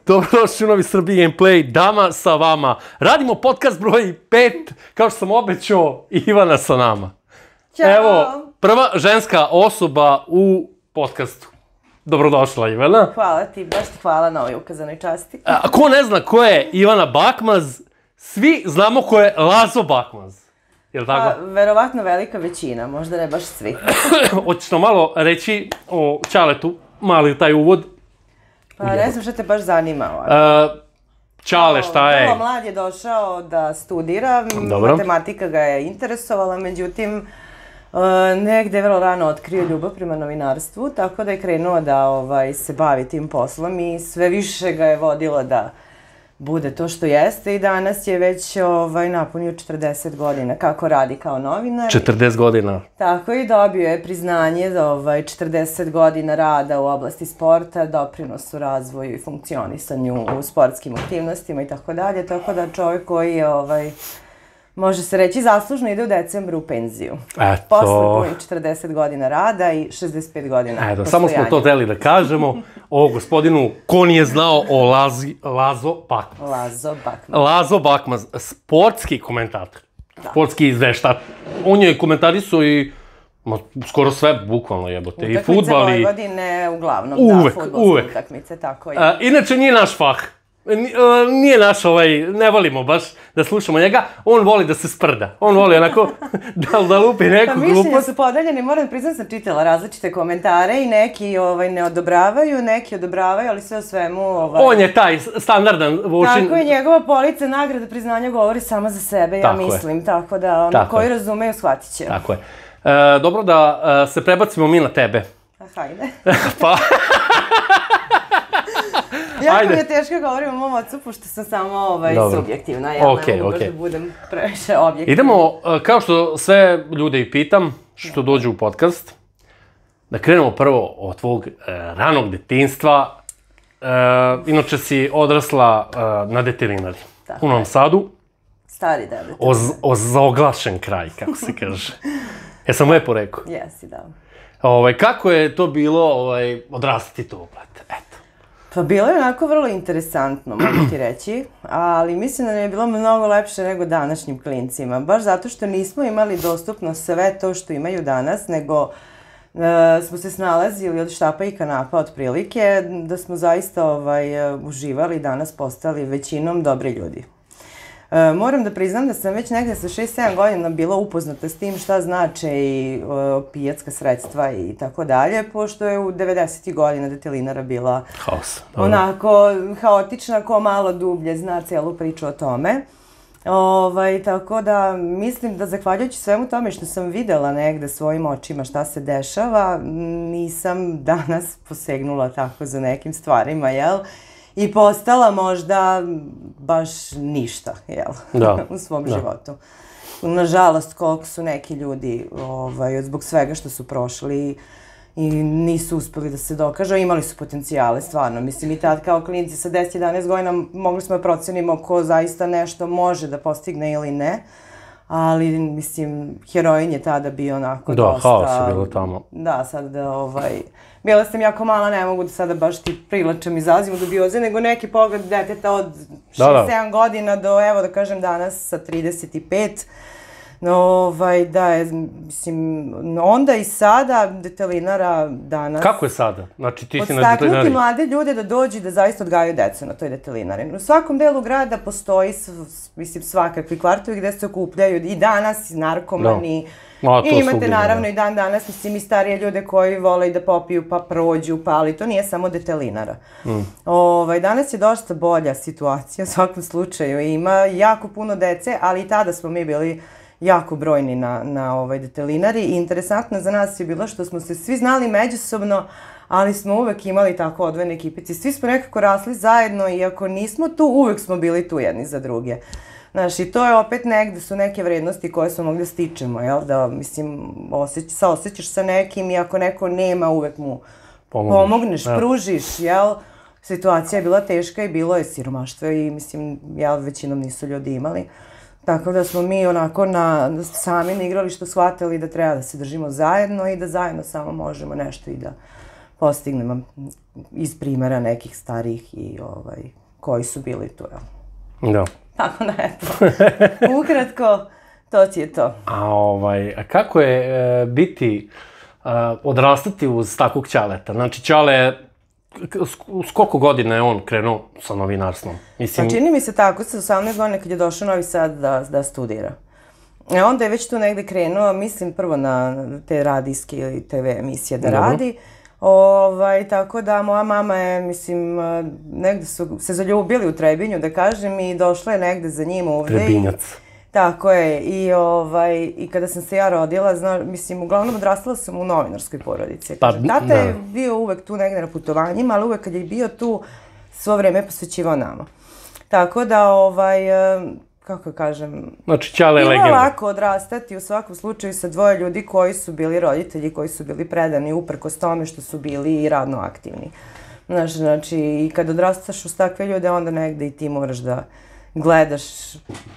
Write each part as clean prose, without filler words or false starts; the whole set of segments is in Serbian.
Dobrodošli u Novi Srbiji Gameplay, dama sa vama. Radimo podcast broj 5, kao što sam obećao, Ivana sa nama. Ćao! Evo, prva ženska osoba u podcastu. Dobrodošla, Ivana. Hvala ti, baš ti hvala na ovoj ukazanoj časti. A ko ne zna ko je Ivana Bakmaz, svi znamo ko je Lazo Bakmaz. Jel' tako? Pa, verovatno velika većina, možda ne baš svi. Hoćeš nam malo reći o Ćaletu, mali taj uvod? Pa ne znam što te baš zanima ovako. Ćale, šta je? Vrlo mlad je došao da studira, Dobro. Matematika ga je interesovala, međutim, negde je vrlo rano otkrio ljubav prema novinarstvu, tako da je krenuo da se bavi tim poslom i sve više ga je vodilo da bude to što jeste i danas je već napunio 40 godina kako radi kao novinar. 40 godina. Tako i dobio je priznanje za 40 godina rada u oblasti sporta, doprinos u razvoju i funkcionisanju u sportskim aktivnostima i tako dalje, tako da čovjek koji je, može se reći, zaslužno ide u decembru u penziju. Eto. Posle punih 40 godina rada i 65 godina postojanja. Samo smo to hteli da kažemo o gospodinu ko nije znao o Lazo Bakmaz. Lazo Bakmaz, sportski komentator, sportski izveštač. On je komentarisao i skoro sve, bukvalno jebote, i fudbal i... Utakmice Vojvodine, uglavnom, fudbalske utakmice, tako je. Inače, nije naš fah. Nije naš ne volimo baš da slušamo njega, on voli da se sprda, on voli onako da lupi neku glupost. Mišljenja su podeljeni, moram priznati sam čitala različite komentare i neki ne odobravaju, neki odobravaju, ali sve o svemu... On je taj standardan Vušin. Tako je, njegova polica nagrada priznanja govori sama za sebe, ja mislim, tako da oni koji razumeju shvatit će. Tako je. Dobro da se prebacimo mi na tebe. Hajde. Pa... Jako mi je teško govorim o mom ocu, pošto sam samo subjektivna, ja ne mogu baš da budem previše objektivna. Idemo, kao što sve ljude i pitam, što dođu u podcast, da krenemo prvo od tvog ranog detinjstva. Inače si odrasla na Detelinari, u Novom Sadu. Stari da Detelinari. Ozoglašen kraj, kako se kaže. Jesam lepo rekao? Jesi, da. Kako je to bilo odrastati tu, brate? Eto. Pa bilo je onako vrlo interesantno, mogu ti reći, ali mislim da je bilo mnogo lepše nego današnjim klincima. Baš zato što nismo imali dostupno sve to što imaju danas, nego smo se snalazili od štapa i kanapa otprilike, da smo zaista uživali i danas postali većinom dobri ljudi. Moram da priznam da sam već negde sa 6-7 godina bila upoznata s tim šta znače i opijatska sredstva i tako dalje, pošto je u 90. godina Detelinara bila onako haotična, ko malo dublje zna celu priču o tome. Tako da mislim da zahvaljujući svemu tome što sam videla negde svojim očima šta se dešava, nisam danas posegnula tako za nekim stvarima, jel? I postala možda baš ništa, jel, u svom životu. Nažalost, koliko su neki ljudi, zbog svega što su prošli i nisu uspeli da se dokažu, imali su potencijale, stvarno. Mislim, i tad kao klinci sa 10-11 godina mogli smo da procenimo ko zaista nešto može da postigne ili ne. Ali, mislim, heroin je tada bio onako dosta... Da, haos je bilo tamo. Da, sad bila sam jako mala, ne mogu da sada baš ti prilačem, izlazim u dubioze, nego neki pogled deteta od 6-7 godina do, evo da kažem, danas sa 35. Da je, mislim, onda i sada Detelinara danas... Kako je sada? Znači ti si na Detelinari? Odstaknuti mlade ljude da dođu i da zaista odgajaju decu na toj Detelinari. U svakom delu grada postoji, mislim, svakakvi kvartovi gde se okupljaju i danas narkomani. I imate naravno i dan danas, mislim, i starije ljude koji vole i da popiju pa prođu, pa ali to nije samo Detelinara. Danas je dosta bolja situacija u svakom slučaju. Ima jako puno dece, ali i tada smo mi bili jako brojni na Detelinari i interesantno za nas je bilo što smo se svi znali međusobno, ali smo uvek imali tako odvojene ekipice. Svi smo nekako rasli zajedno i ako nismo tu, uvek smo bili tu jedni za druge. Znaš, i to je opet negde su neke vrednosti koje smo mogli da stičemo, jel? Da, mislim, saosećaš sa nekim i ako neko nema, uvek mu pomogneš, pružiš, jel? Situacija je bila teška i bilo je siromaštvo i, mislim, jel, većinom nisu ljudi imali. Tako da smo mi onako sami na igralištu shvatili da treba da se držimo zajedno i da zajedno samo možemo nešto i da postignem iz primjera nekih starijih i koji su bili tu, jel? Da. Tako da, eto, ukratko, to ti je to. A kako je biti, odrastati uz takvog ćaleta? Znači, ćale, s koliko godina je on krenuo sa novinarstvom? Pa čini mi se tako, sa 18 godina kad je došao u Novi Sad da studira. Onda je već tu negde krenuo, mislim prvo na te radijske ili TV emisije da radi. Tako da moja mama je, mislim, negde su se zaljubili u Trebinju, da kažem, i došla je negde za njim ovde. Trebinjac. Tako je, i kada sam se ja rodila, mislim, uglavnom odrastala sam u novinarskoj porodici. Tata je bio uvek tu negde na putovanjima, ali uvek kad je bio tu, svo vreme posvećivao nama. Tako da, kako kažem, znači, ćale je legenda. Bilo lako odrastati u svakom slučaju sa dvoje ljudi koji su bili roditelji, koji su bili predani uprkos tome što su bili i radno aktivni. Znači, i kad odrastaš uz takve ljude, onda negde i ti moraš da gledaš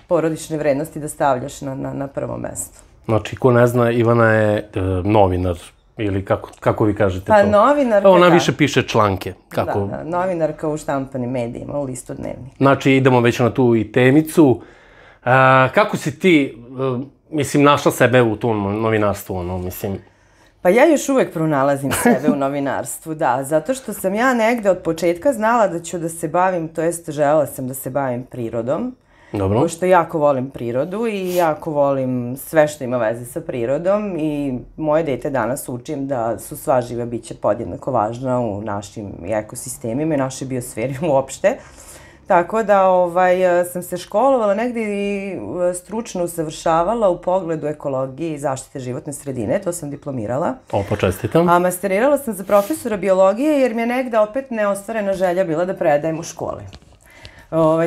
porodične vrednosti, da stavljaš na prvo mesto. Znači, ko ne zna, Ivana je novinar, ili kako vi kažete to? Pa novinarka, ona više piše članke. Da, novinarka u štampanim medijima, u listu Dnevnik. Znači, idemo već na tu i temicu. Kako si ti, mislim, našla sebe u tom novinarstvu, mislim? Pa ja još uvek pronalazim sebe u novinarstvu, da, zato što sam ja negde od početka znala da ću da se bavim, to jest želela sam da se bavim prirodom. Dobro. Pošto jako volim prirodu i jako volim sve što ima veze sa prirodom i moje dete danas učim da su sva živa bića podjednako važna u našim ekosistemima i našoj biosferi uopšte. Tako da sam se školovala negde i stručno usavršavala u pogledu ekologije i zaštite životne sredine, to sam diplomirala. Opa, čestitam. A masterirala sam za profesora biologije jer mi je negde opet neostvarena želja bila da predajem u školi.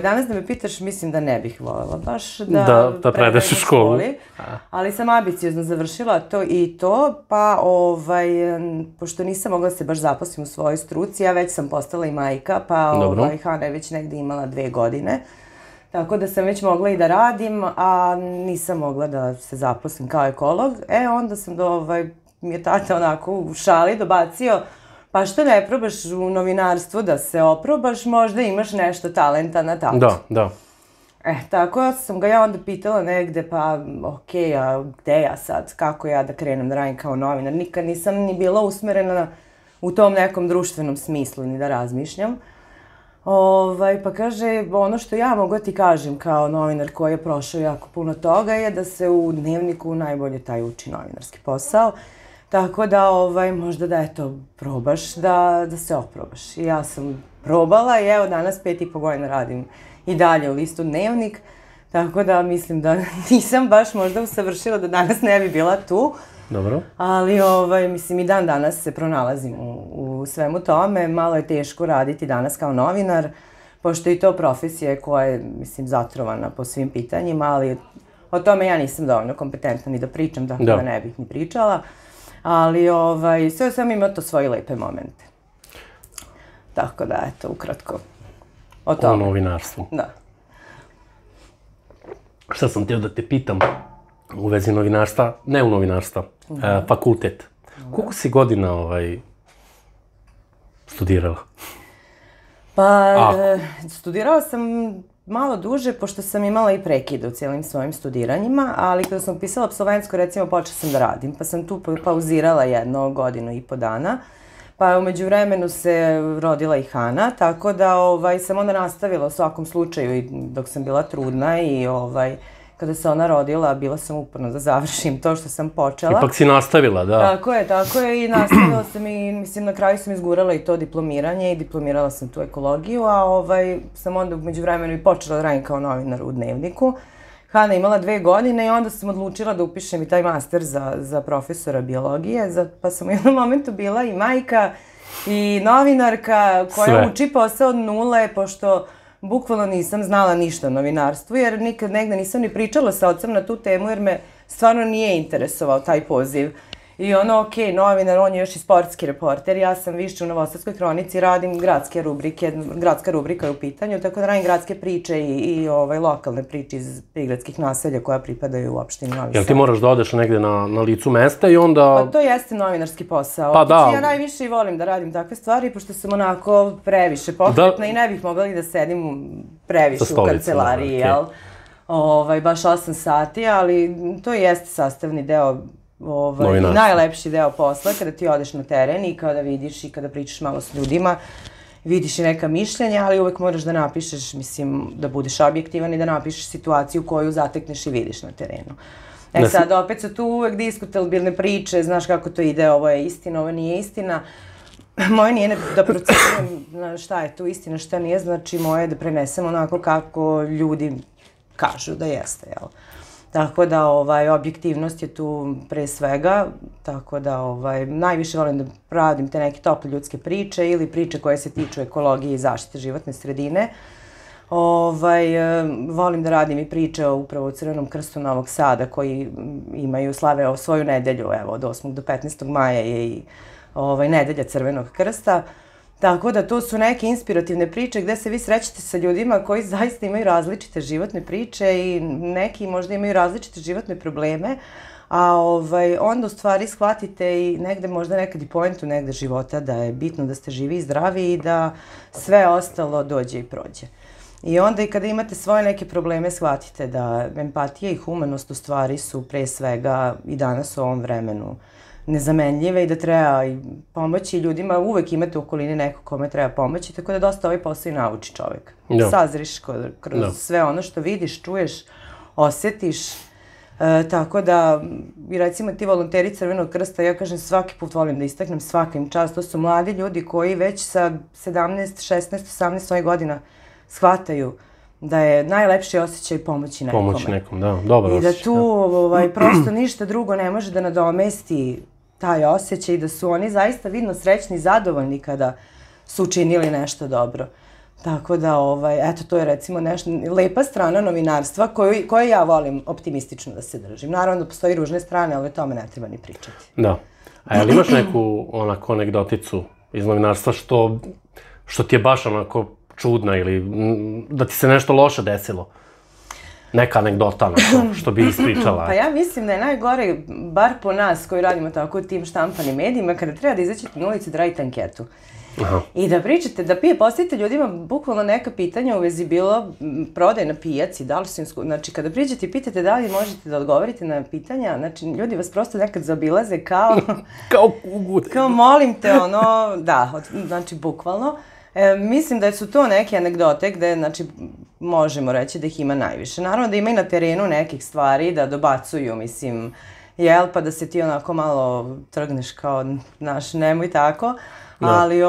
Danas da me pitaš, mislim da ne bih voljela baš da predaš u školi. Ali sam ambiciozno završila to i to, pa pošto nisam mogla se baš zaposlim u svojoj struci, ja već sam postala i majka, pa Hana je već negde imala 2 godine. Tako da sam već mogla i da radim, a nisam mogla da se zaposlim kao ekolog. Onda sam mi je tata onako u šali dobacio, pa što ne probaš u novinarstvu da se oprobaš, možda imaš nešto talenta na tatu. Da. Tako sam ga ja onda pitala negde, pa okej, a gde ja sad, kako ja da krenem da radim kao novinar? Nikad nisam ni bila usmerena u tom nekom društvenom smislu, ni da razmišljam. Pa kaže, ono što ja mogu ti kažem kao novinar koji je prošao jako puno toga je da se u Dnevniku najbolje taj uči novinarski posao. Tako da, možda da, eto, probaš da se oprobaš. I ja sam probala i evo danas 5,5 godina radim i dalje u listu Dnevnik. Tako da mislim da nisam baš možda usavršila da danas ne bi bila tu. Dobro. Ali, mislim, i dan danas se pronalazim u svemu tome. Malo je teško raditi danas kao novinar, pošto je to profesija koja je, mislim, zatrovana po svim pitanjima, ali o tome ja nisam dovoljno kompetentna ni da pričam, tako da ne bih ni pričala. Ali sve sam ima to svoje lepe momente. Tako da, eto, ukratko o tome. O novinarstvu. Da. Šta sam htio da te pitam u vezi novinarstva, ne u novinarstva, fakultet. Koliko si godina studirala? Pa, studirala sam malo duže, pošto sam imala i prekide u cijelim svojim studiranjima, ali kada sam upisala apsolventsko, recimo, počela sam da radim, pa sam tu pauzirala 1 godinu i po dana, pa umeđu vremenu se rodila i Hana, tako da sam onda nastavila u svakom slučaju i dok sam bila trudna i kada se ona rodila, bila sam uporna da završim to što sam počela. Ipak si nastavila, da. Tako je i nastavila sam i, mislim, na kraju sam izgurala i to diplomiranje i diplomirala sam tu ekologiju, a sam onda umeđu vremenu i počela da radim kao novinar u Dnevniku. Hana je imala 2 godine i onda sam odlučila da upišem i taj master za profesora biologije, pa sam u jednom momentu bila i majka i novinarka koja uči posao od nule, pošto bukvalno nisam znala ništa o novinarstvu, jer nikad negde nisam ni pričala sa ocem na tu temu, jer me stvarno nije interesovao taj poziv. I ono, okej, novinar, on je još i sportski reporter, ja sam više u Novosadskoj kronici, radim gradske rubrike, gradska rubrika je u pitanju, tako da radim gradske priče i lokalne priče iz prigradskih naselja koja pripadaju u opštini Novi Sad. Jel ti moraš da odeš negde na licu mesta i onda... Pa to jeste novinarski posao. Pa da. Ja najviše i volim da radim takve stvari, pošto sam onako previše pokretna i ne bih mogla i da sedim previše u kancelariji, jel? Baš 8 sati, ali to jeste sastavni deo, najlepši deo posla, kada ti odeš na teren i kada vidiš i kada pričaš malo s ljudima, vidiš i neka mišljenja, ali uvek moraš da napišeš, mislim, da budeš objektivan i da napišeš situaciju koju zatekneš i vidiš na terenu. Sad, opet su tu uvek diskutabilne priče, znaš kako to ide, ovo je istina, ovo nije istina. Moje nije da procenujem šta je tu istina, šta nije, znači moje je da prenesem onako kako ljudi kažu da jeste, jel? Tako da objektivnost je tu pre svega, tako da najviše volim da radim te neke tople ljudske priče ili priče koje se tiču ekologije i zaštite životne sredine. Volim da radim i priče upravo u Crvenom krstu Novog Sada koji imaju slave svoju nedelju, evo od 8. do 15. maja je i nedelja Crvenog krsta. Tako da to su neke inspirativne priče gde se vi srećete sa ljudima koji zaista imaju različite životne priče i neki možda imaju različite životne probleme, a onda u stvari shvatite i negde možda nekad i poentu negde života da je bitno da ste živi i zdravi i da sve ostalo dođe i prođe. I onda i kada imate svoje neke probleme shvatite da empatija i humanost u stvari su pre svega i danas u ovom vremenu nezamenljive i da treba pomoći ljudima, uvek imate u okolini neko kome treba pomoći, tako da dosta ovaj posao i nauči čovek. Sazriš kroz sve ono što vidiš, čuješ, osjetiš, tako da, recimo ti volonteri Crvenog krsta, ja kažem svaki put volim da istaknem svakim čast, to su mladi ljudi koji već sa 17, 16, 18 svojih godina shvataju da je najlepši osjećaj pomoći nekome. Pomoći nekom, da, dobar osjećaj. I da tu prosto ništa drugo ne može da nadomesti taj osjećaj i da su oni zaista vidno srećni i zadovoljni kada su učinili nešto dobro. Tako da, eto, to je recimo nešto, lepa strana novinarstva koju ja volim optimistično da se držim. Naravno da postoji ružne strane, ali o tome ne treba ni pričati. Da. A jel imaš neku onako anegdoticu iz novinarstva što ti je baš onako čudna ili da ti se nešto loše desilo? Neka anegdota što bi ispričala. Pa ja mislim da je najgore, bar po nas koji radimo tako u tim štampanim medijima, kada treba da izađete na ulicu da radite anketu. I da pričate, da postavite ljudima bukvalno neka pitanja u vezi bilo prodaje na pijaci, da li su im znači kada priđete i pitate da li možete da odgovorite na pitanja, znači ljudi vas prosto nekad zaobilaze kao... Kao kugu. Kao molim te, da, znači bukvalno. Mislim da su to neke anegdote gde, znači, možemo reći da ih ima najviše. Naravno da ima i na terenu nekih stvari, da dobacuju, mislim, jel, pa da se ti onako malo trgneš kao, znaš, nemoj tako. Ali,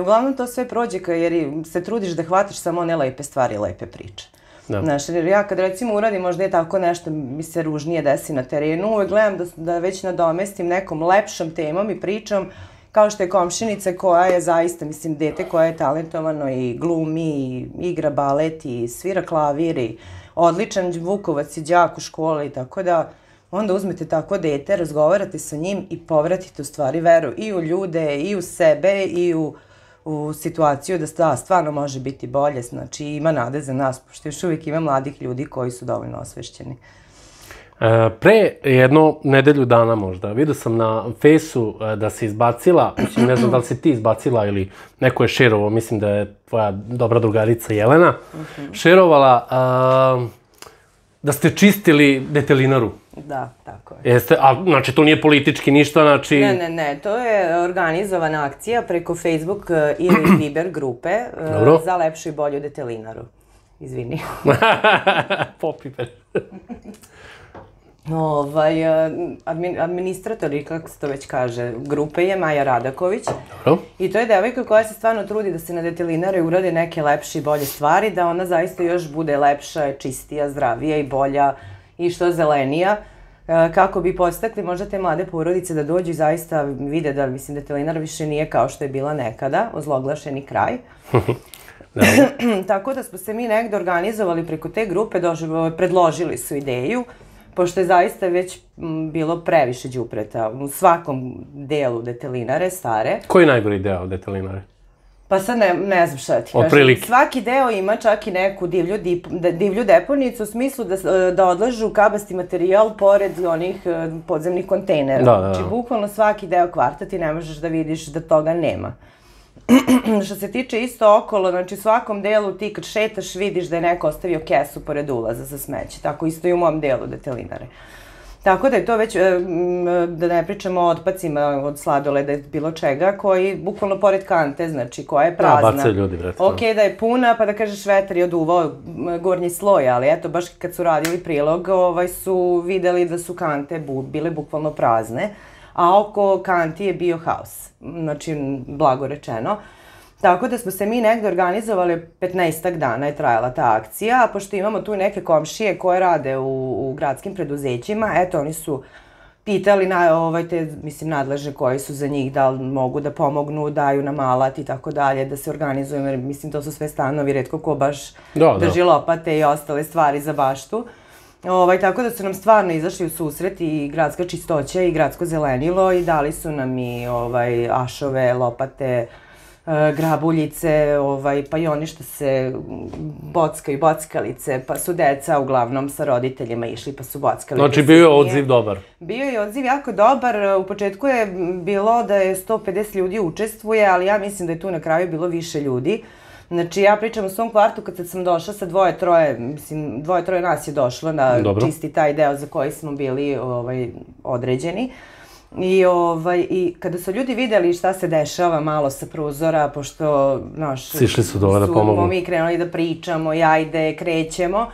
uglavnom to sve prođe jer se trudiš da hvataš samo one lepe stvari, lepe priče. Znaš, jer ja kad recimo uradim možda je tako nešto mi se ružnije desi na terenu, uvek gledam da već nadomestim nekom lepšom temom i pričom, kao što je komšinica koja je zaista, mislim, dete koje je talentovano i glumi, i igra balet, i svira klavir, i odličan Vukovac i đak u školi, tako da onda uzmete tako dete, razgovarate sa njim i povratite u stvari veru i u ljude, i u sebe, i u situaciju da stvarno može biti bolje, znači ima nade za nas, pošto još uvijek ima mladih ljudi koji su dovoljno osvešćeni. Pre jedno nedelju dana možda, vidio sam na Fejsu da se izbacila, ne znam da li si ti izbacila ili neko je šerovao, mislim da je tvoja dobra drugarica Jelena, šerovala da ste čistili detelinaru. Da, tako je. Jeste, a znači to nije politički ništa, znači... Ne, to je organizovana akcija preko Facebook ili Viber grupe za lepšu i bolju detelinaru. Izvini. Popiper. Administrator, kako se to već kaže, grupe je Maja Radaković. I to je devojka koja se stvarno trudi da se na detelinare urade neke lepše i bolje stvari, da ona zaista još bude lepša, čistija, zdravija i bolja i što zelenija, kako bi podstakli možda te mlade porodice da dođu i zaista vide da, mislim, detelinara više nije kao što je bila nekada, ozloglašeni kraj. Tako da smo se mi negde organizovali preko te grupe, predložili su ideju, pošto je zaista već bilo previše đupreta u svakom delu detelinare stare. Koji je najgori deo detelinare? Pa sad ne znam šta ti kažem. Svaki deo ima čak i neku divlju deponicu u smislu da odlažu kabasti materijal pored onih podzemnih kontejnera. Znači, bukvalno svaki deo kvarta ti ne možeš da vidiš da toga nema. Što se tiče isto okolo, znači u svakom delu ti kad šetaš vidiš da je neko ostavio kesu pored ulaza za smeće. Tako isto i u mom delu detelinare. Tako da je to već, da ne pričamo o otpacima od sladoleda i bilo čega, koji bukvalno pored kante, znači koja je prazna. Bacaju ljudi, bre. Ok, da je puna, pa da kažeš vetar je oduvao gornji sloj, ali eto, baš kad su radili prilog, su videli da su kante bile bukvalno prazne, a oko kanti je bio haos, znači, blago rečeno. Tako da smo se mi negde organizovali, 15 dana je trajala ta akcija, a pošto imamo tu neke komšije koje rade u gradskim preduzećima, eto, oni su pitali te, mislim, nadležne koji su za njih, da li mogu da pomognu, daju nam alat i tako dalje, da se organizujemo, jer mislim, to su sve stanovi, retko ko baš drži lopate i ostale stvari za baštu. Tako da su nam stvarno izašli u susret i gradska čistoća i gradsko zelenilo i dali su nam i ašove, lopate, grabuljice, pa i oni što se bockaju, bockalice, pa su deca uglavnom sa roditeljima išli pa su bockali. Znači bio je odziv dobar? Bio je odziv jako dobar, u početku je bilo da je 150 ljudi učestvuje, ali ja mislim da je tu na kraju bilo više ljudi. Znači ja pričam u svom kvartu kad sam došla sa dvoje, troje nas je došlo na čisti taj deo za koji smo bili određeni. I kada su ljudi videli šta se dešava malo sa prozora, pošto, znaš, sišli su dole da pomognu. Smo mi krenuli da pričamo, ajde, krećemo,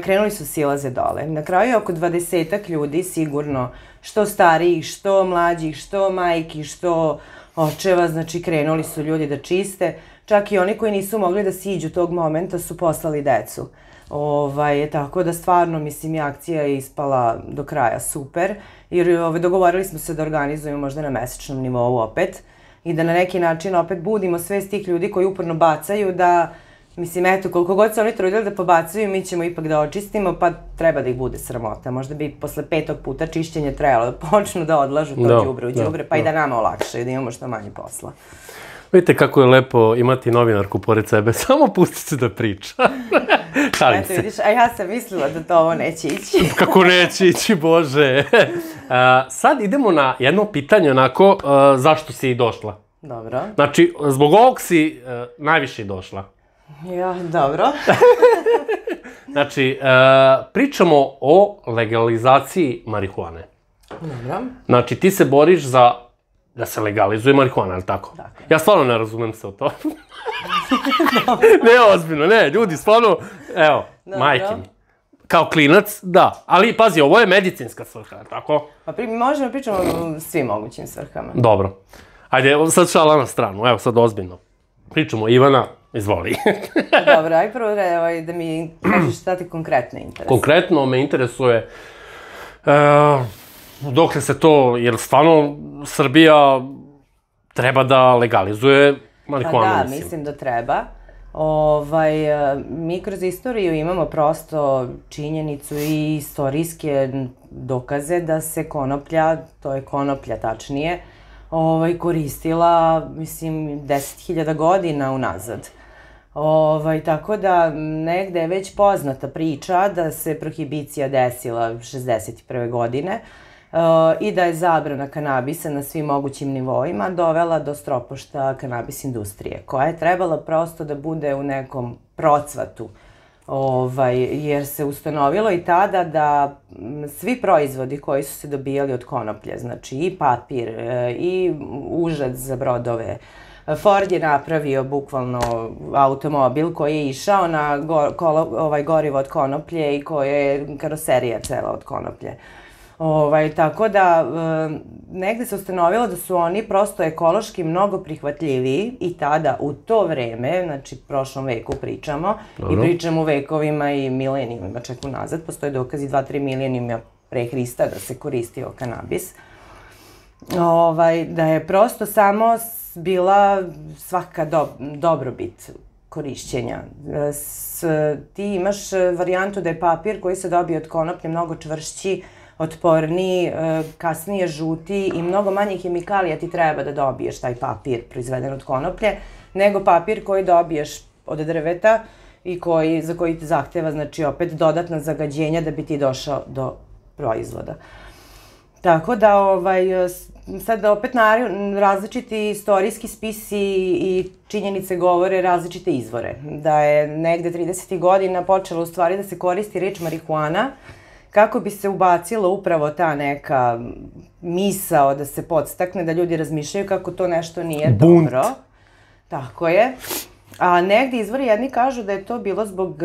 krenuli su silaze dole. Na kraju je oko 20-ak ljudi sigurno, što starijih, što mlađih, što majki, što očeva, znači krenuli su ljudi da čiste. Čak i oni koji nisu mogli da siđu tog momenta su poslali decu. Tako da stvarno, mislim, i akcija je ispala do kraja super, jer dogovorili smo se da organizujemo možda na mesečnom nivou opet i da na neki način opet budimo svest tih ljudi koji uporno bacaju da, mislim, eto, koliko god se oni trudili da pobacaju, mi ćemo ipak da očistimo, pa treba da ih bude sramota. Možda bi posle 5. puta čišćenje trebalo da počnu da odlažu to đubre u đubre, pa i da nama olakšaju, da imamo što manje posla. Vidite kako je lepo imati novinarku pored sebe, samo pustite da priča. Šalim se. Eto vidiš, a ja sam mislila da to ovo neće ići. Kako neće ići, Bože. Sad idemo na jedno pitanje onako, zašto si i došla? Dobro. Znači, zbog ovog si najviše došla. Ja, dobro. Znači, pričamo o legalizaciji marihuane. Dobro. Znači, ti se boriš za da se legalizuje marihuana, ali tako? Ja stvarno ne razumem se o to. Ne, ozbiljno, ne, ljudi, stvarno, evo, majke mi. Kao klinac, da. Ali, pazi, ovo je medicinska svrha, tako? Pa možemo pričamo o svim mogućim svrhama. Dobro. Ajde, sad šala na stranu, evo sad ozbiljno. Pričamo, Ivana, izvoli. Dobro, aj prvo da mi kažeš šta ti konkretno interesuje. Konkretno me interesuje dokle se to, jer stvarno Srbija treba da legalizuje marihuanu, mislim. Da, mislim da treba. Mi kroz istoriju imamo prosto činjenicu i istorijske dokaze da se konoplja, to je konoplja tačnije, koristila, mislim, 10.000 godina unazad. Tako da negde je već poznata priča da se prohibicija desila 61. godine i da je zabrana kanabisa na svim mogućim nivoima dovela do stropošta kanabis industrije, koja je trebala prosto da bude u nekom procvatu, jer se ustanovilo i tada da svi proizvodi koji su se dobijali od konoplje, znači i papir, i užad za brodove, Ford je napravio bukvalno automobil koji je išao na gorivo od konoplje i koja je karoserija cela od konoplje. Tako da negde se ustanovilo da su oni prosto ekološki mnogo prihvatljiviji i tada u to vreme, znači prošlom veku pričamo, i pričamo u vekovima i milenijumima čak unazad, postoje dokazi 2-3 milenijuma pre Hrista da se koristio kanabis, da je prosto samo bila svaka dobrobit korišćenja. Ti imaš varijantu da je papir koji se dobije od konoplje mnogo čvršći, otporniji, kasnije žuti i mnogo manje hemikalija ti treba da dobiješ taj papir proizveden od konoplje, nego papir koji dobiješ od drveta i za koji te zahteva, znači, opet dodatna zagađenja da bi ti došao do proizvoda. Tako da, sad opet različiti istorijski spisi i činjenice govore različite izvore. Da je negde 30. godina počela u stvari da se koristi reč marihuana kako bi se ubacila upravo ta neka misao da se podstakne, da ljudi razmišljaju kako to nešto nije dobro. Tako je. A negde izvori jedni kažu da je to bilo zbog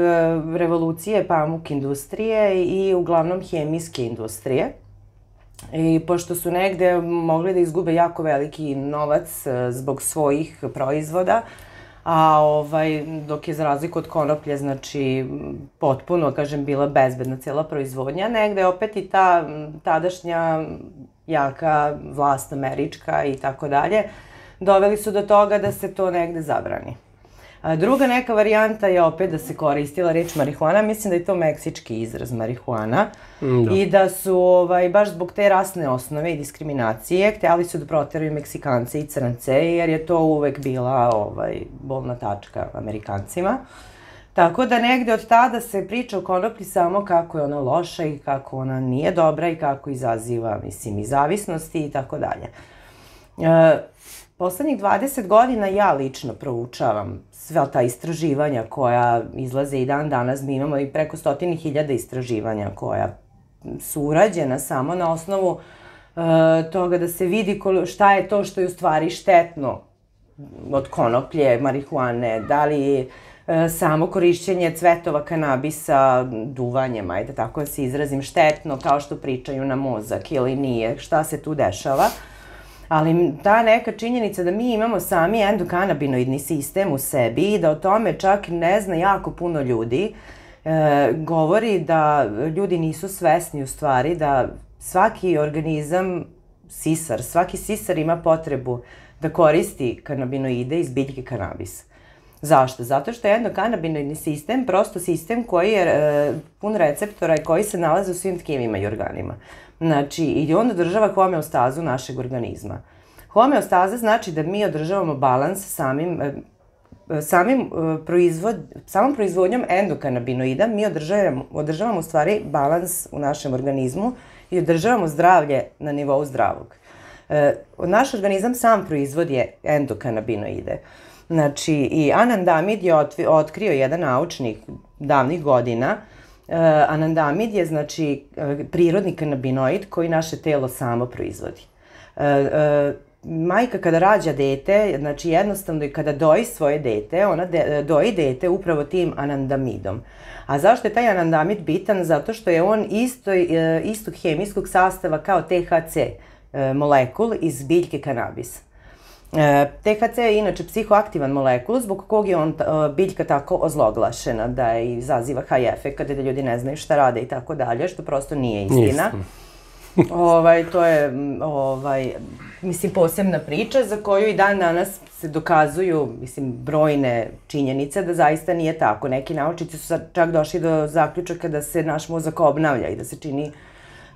revolucije pamuk industrije i uglavnom hemijske industrije. I pošto su negde mogli da izgube jako veliki novac zbog svojih proizvoda, a dok je za razliku od konoplje, znači, potpuno, kažem, bila bezbedna cijela proizvodnja, negde opet i ta tadašnja jaka vlast američka i tako dalje, doveli su do toga da se to negde zabrani. Druga neka varijanta je opet da se koristila reč marihuana, mislim da je to meksički izraz marihuana i da su baš zbog te rasne osnove i diskriminacije htjeli su da proteraju Meksikance i Crnce jer je to uvek bila bolna tačka Amerikancima. Tako da negde od tada se priča o konoplji samo kako je ona loša i kako ona nije dobra i kako izaziva, mislim, i zavisnosti i tako dalje. Poslednjih 20 godina ja lično proučavam sva ta istraživanja koja izlaze i dan danas. Mi imamo i preko 100.000 istraživanja koja su urađena samo na osnovu toga da se vidi šta je to što je u stvari štetno od konoplje, marihuane, da li samo korišćenje cvetova kanabisa duvanjem, ajde tako da se izrazim, štetno kao što pričaju na mozak ili nije, šta se tu dešava. Ali ta neka činjenica da mi imamo sami endokanabinoidni sistem u sebi i da o tome čak ne zna jako puno ljudi, govori da ljudi nisu svesni u stvari da svaki organizam, svaki sisar ima potrebu da koristi kanabinoide iz biljke kanabis. Zašto? Zato što je endokanabinoidni sistem prosto sistem koji je pun receptora i koji se nalaze u svim tkivima i organima. Znači, i on održava homeostazu našeg organizma. Homeostaza znači da mi održavamo balans samom proizvodnjom endokanabinoida, mi održavamo u stvari balans u našem organizmu i održavamo zdravlje na nivou zdravog. Naš organizam sam proizvodi endokanabinoide. Znači, i anandamid je otkrio jedan naučnik davnih godina. Anandamid je, znači, prirodni kanabinoid koji naše telo samo proizvodi. Majka kada rađa dete, znači jednostavno i kada doji svoje dete, ona doji dete upravo tim anandamidom. A zašto je taj anandamid bitan? Zato što je on istog hemijskog sastava kao THC molekul iz biljke kanabis. THC je inače psihoaktivan molekul zbog kog je biljka tako ozloglašena da izaziva high efekt, da ljudi ne znaju šta rade i tako dalje, što prosto nije istina. To je, mislim, posebna priča za koju i dan danas se dokazuju, mislim, brojne činjenice da zaista nije tako. Neki naučnici su čak došli do zaključaka da se naš mozak obnavlja i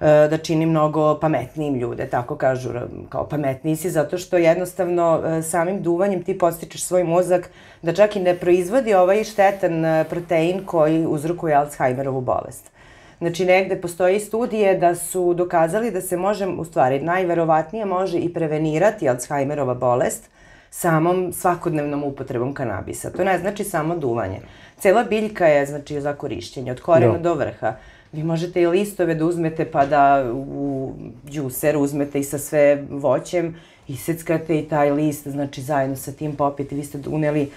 da čini mnogo pametnijim ljude, tako kažu, kao pametniji si, zato što jednostavno samim duvanjem ti podstičeš svoj mozak da čak i ne proizvodi ovaj štetan protein koji uzrokuje Alzheimerovu bolest. Znači, negde postoji studije da su dokazali da se može, u stvari, najverovatnije može i prevenirati Alzheimerova bolest samom svakodnevnom upotrebom kanabisa. To ne znači samo duvanje. Cela biljka je, znači, za korišćenje, od korena do vrha. Vi možete i listove da uzmete pa da u džuser uzmete i sa sve voćem, iseckate i taj list, znači zajedno sa tim popijete. Vi ste uneli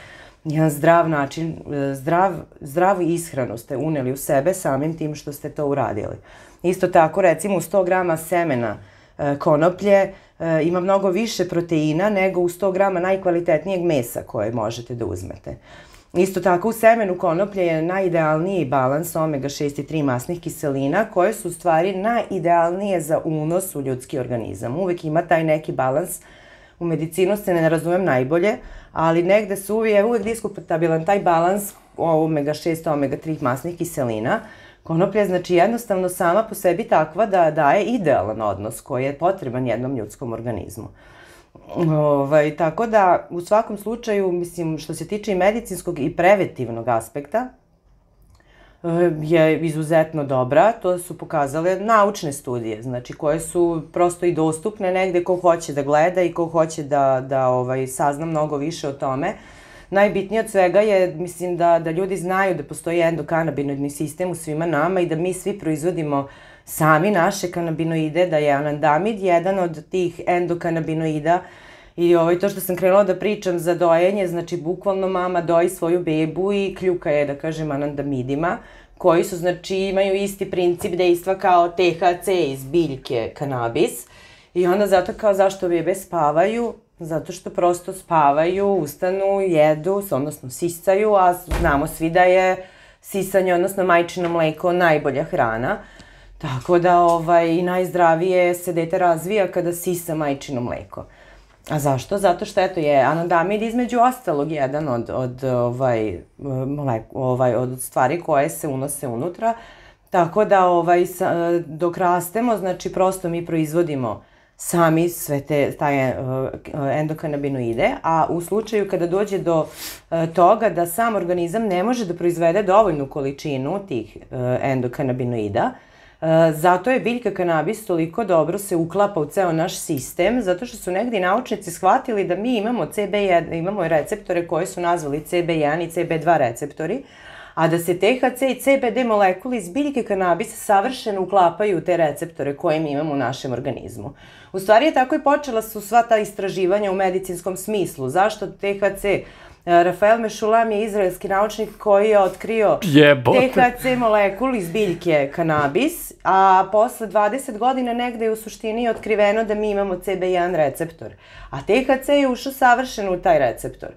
jedan zdrav način, zdravu ishranu ste uneli u sebe samim tim što ste to uradili. Isto tako, recimo, u 100 grama semena konoplje ima mnogo više proteina nego u 100 grama najkvalitetnijeg mesa koje možete da uzmete. Isto tako, u semenu konoplje je najidealniji balans omega-6 i 3 masnih kiselina koje su u stvari najidealnije za unos u ljudski organizam. Uvek ima taj neki balans u medicinu se ne razumem najbolje, ali negde su uvijek diskutabilan taj balans omega-6, omega-3 masnih kiselina. Konoplja je znači jednostavno sama po sebi takva da daje idealan odnos koji je potreban jednom ljudskom organizmu. Tako da, u svakom slučaju, mislim, što se tiče i medicinskog i preventivnog aspekta, je izuzetno dobra. To su pokazale naučne studije, znači koje su prosto i dostupne negde ko hoće da gleda i ko hoće da sazna mnogo više o tome. Najbitnije od svega je, mislim, da ljudi znaju da postoji endokanabinoidni sistem u svima nama i da mi svi proizvodimo sami naše kanabinoide, da je anandamid jedan od tih endokanabinoida. I to što sam krenula da pričam za dojenje, znači bukvalno mama doji svoju bebu i kljuka je, da kažem, anandamidima, koji su, znači, imaju isti princip dejstva kao THC iz biljke kanabis. I onda zato kao zašto bebe spavaju? Zato što prosto spavaju, ustanu, jedu, odnosno sisaju, a znamo svi da je sisanje, odnosno majčino mleko, najbolja hrana. Tako da i najzdravije se dete razvija kada sisa majčino mleko. A zašto? Zato što, eto, je anandamid između ostalog jedan od stvari koje se unose unutra. Tako da dok rastemo, znači prosto mi proizvodimo sami sve te endokanabinoide, a u slučaju kada dođe do toga da sam organizam ne može da proizvede dovoljnu količinu tih endokanabinoida, zato je biljka kanabis toliko dobro se uklapa u ceo naš sistem, zato što su negdje naučnici shvatili da mi imamo CB1, imamo receptore koje su nazvali CB1 i CB2 receptori, a da se THC i CBD molekuli iz biljke kanabisa savršeno uklapaju u te receptore koje mi imamo u našem organizmu. U stvari je tako i počela su sva ta istraživanja u medicinskom smislu. Zašto THC? Rafael Mešulam je izraelski naučnik koji je otkrio THC molekul iz biljke kanabis, a posle 20 godina negde je u suštini otkriveno da mi imamo CB1 receptor. A THC je ušao savršeno u taj receptor.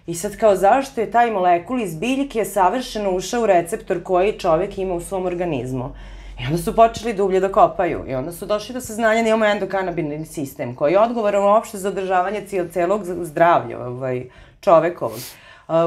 I sad kao zašto je taj molekul iz biljke savršeno ušao u receptor koji čovek ima u svom organizmu? I onda su počeli dublje da kopaju i onda su došli do saznanja da imamo endokanabinoidni sistem koji je odgovoran uopšte za održavanje celog zdravlja čovekovog.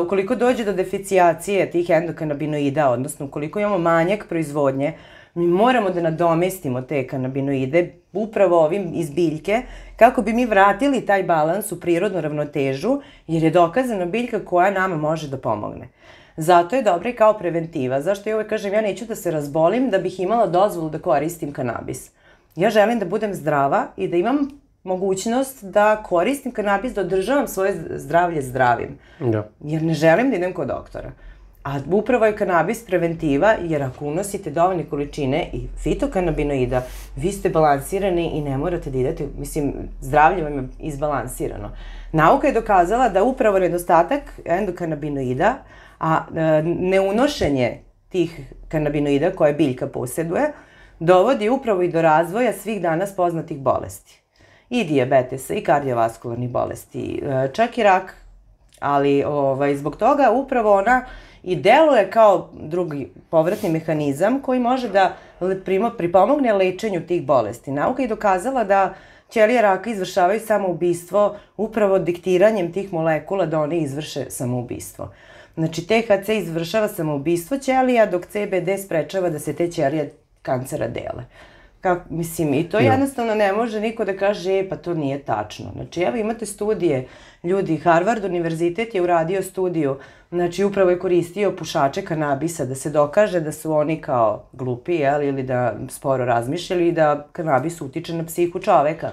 Ukoliko dođe do deficijacije tih endokanabinoida, odnosno ukoliko imamo manjak proizvodnje, mi moramo da nadomestimo te kanabinoide upravo ovim iz biljke kako bi mi vratili taj balans u prirodnu ravnotežu, jer je dokazana biljka koja nama može da pomogne. Zato je dobra i kao preventiva. Zašto ja uvek kažem, ja neću da se razbolim da bih imala dozvolu da koristim kanabis. Ja želim da budem zdrava i da imam mogućnost da koristim kanabis, da održavam svoje zdravlje zdravim. Jer ne želim da idem kod doktora. A upravo je kanabis preventiva, jer ako unosite dovoljne količine i fitokanabinoida, vi ste balansirani i ne morate da idete, mislim, zdravlje vam je izbalansirano. Nauka je dokazala da upravo nedostatak endokanabinoida, a neunošenje tih kanabinoida koje biljka posjeduje, dovodi upravo i do razvoja svih danas poznatih bolesti. I dijabetesa, i kardiovaskularnih bolesti, čak i rak, ali zbog toga upravo ona i deluje kao drugi povratni mehanizam koji može da pripomogne lečenju tih bolesti. Nauka je dokazala da ćelije raka izvršavaju samoubistvo upravo diktiranjem tih molekula da one izvrše samoubistvo. Znači, THC izvršava samoubistvo ćelija, dok CBD sprečava da se te ćelije kancera dele. Mislim, i to jednostavno ne može niko da kaže, pa to nije tačno. Znači, evo imate studije, ljudi, Harvard univerzitet je uradio studiju, znači upravo je koristio pušače kanabisa da se dokaže da su oni kao glupi, ili da sporo razmišljaju i da kanabis utiče na psihu čoveka.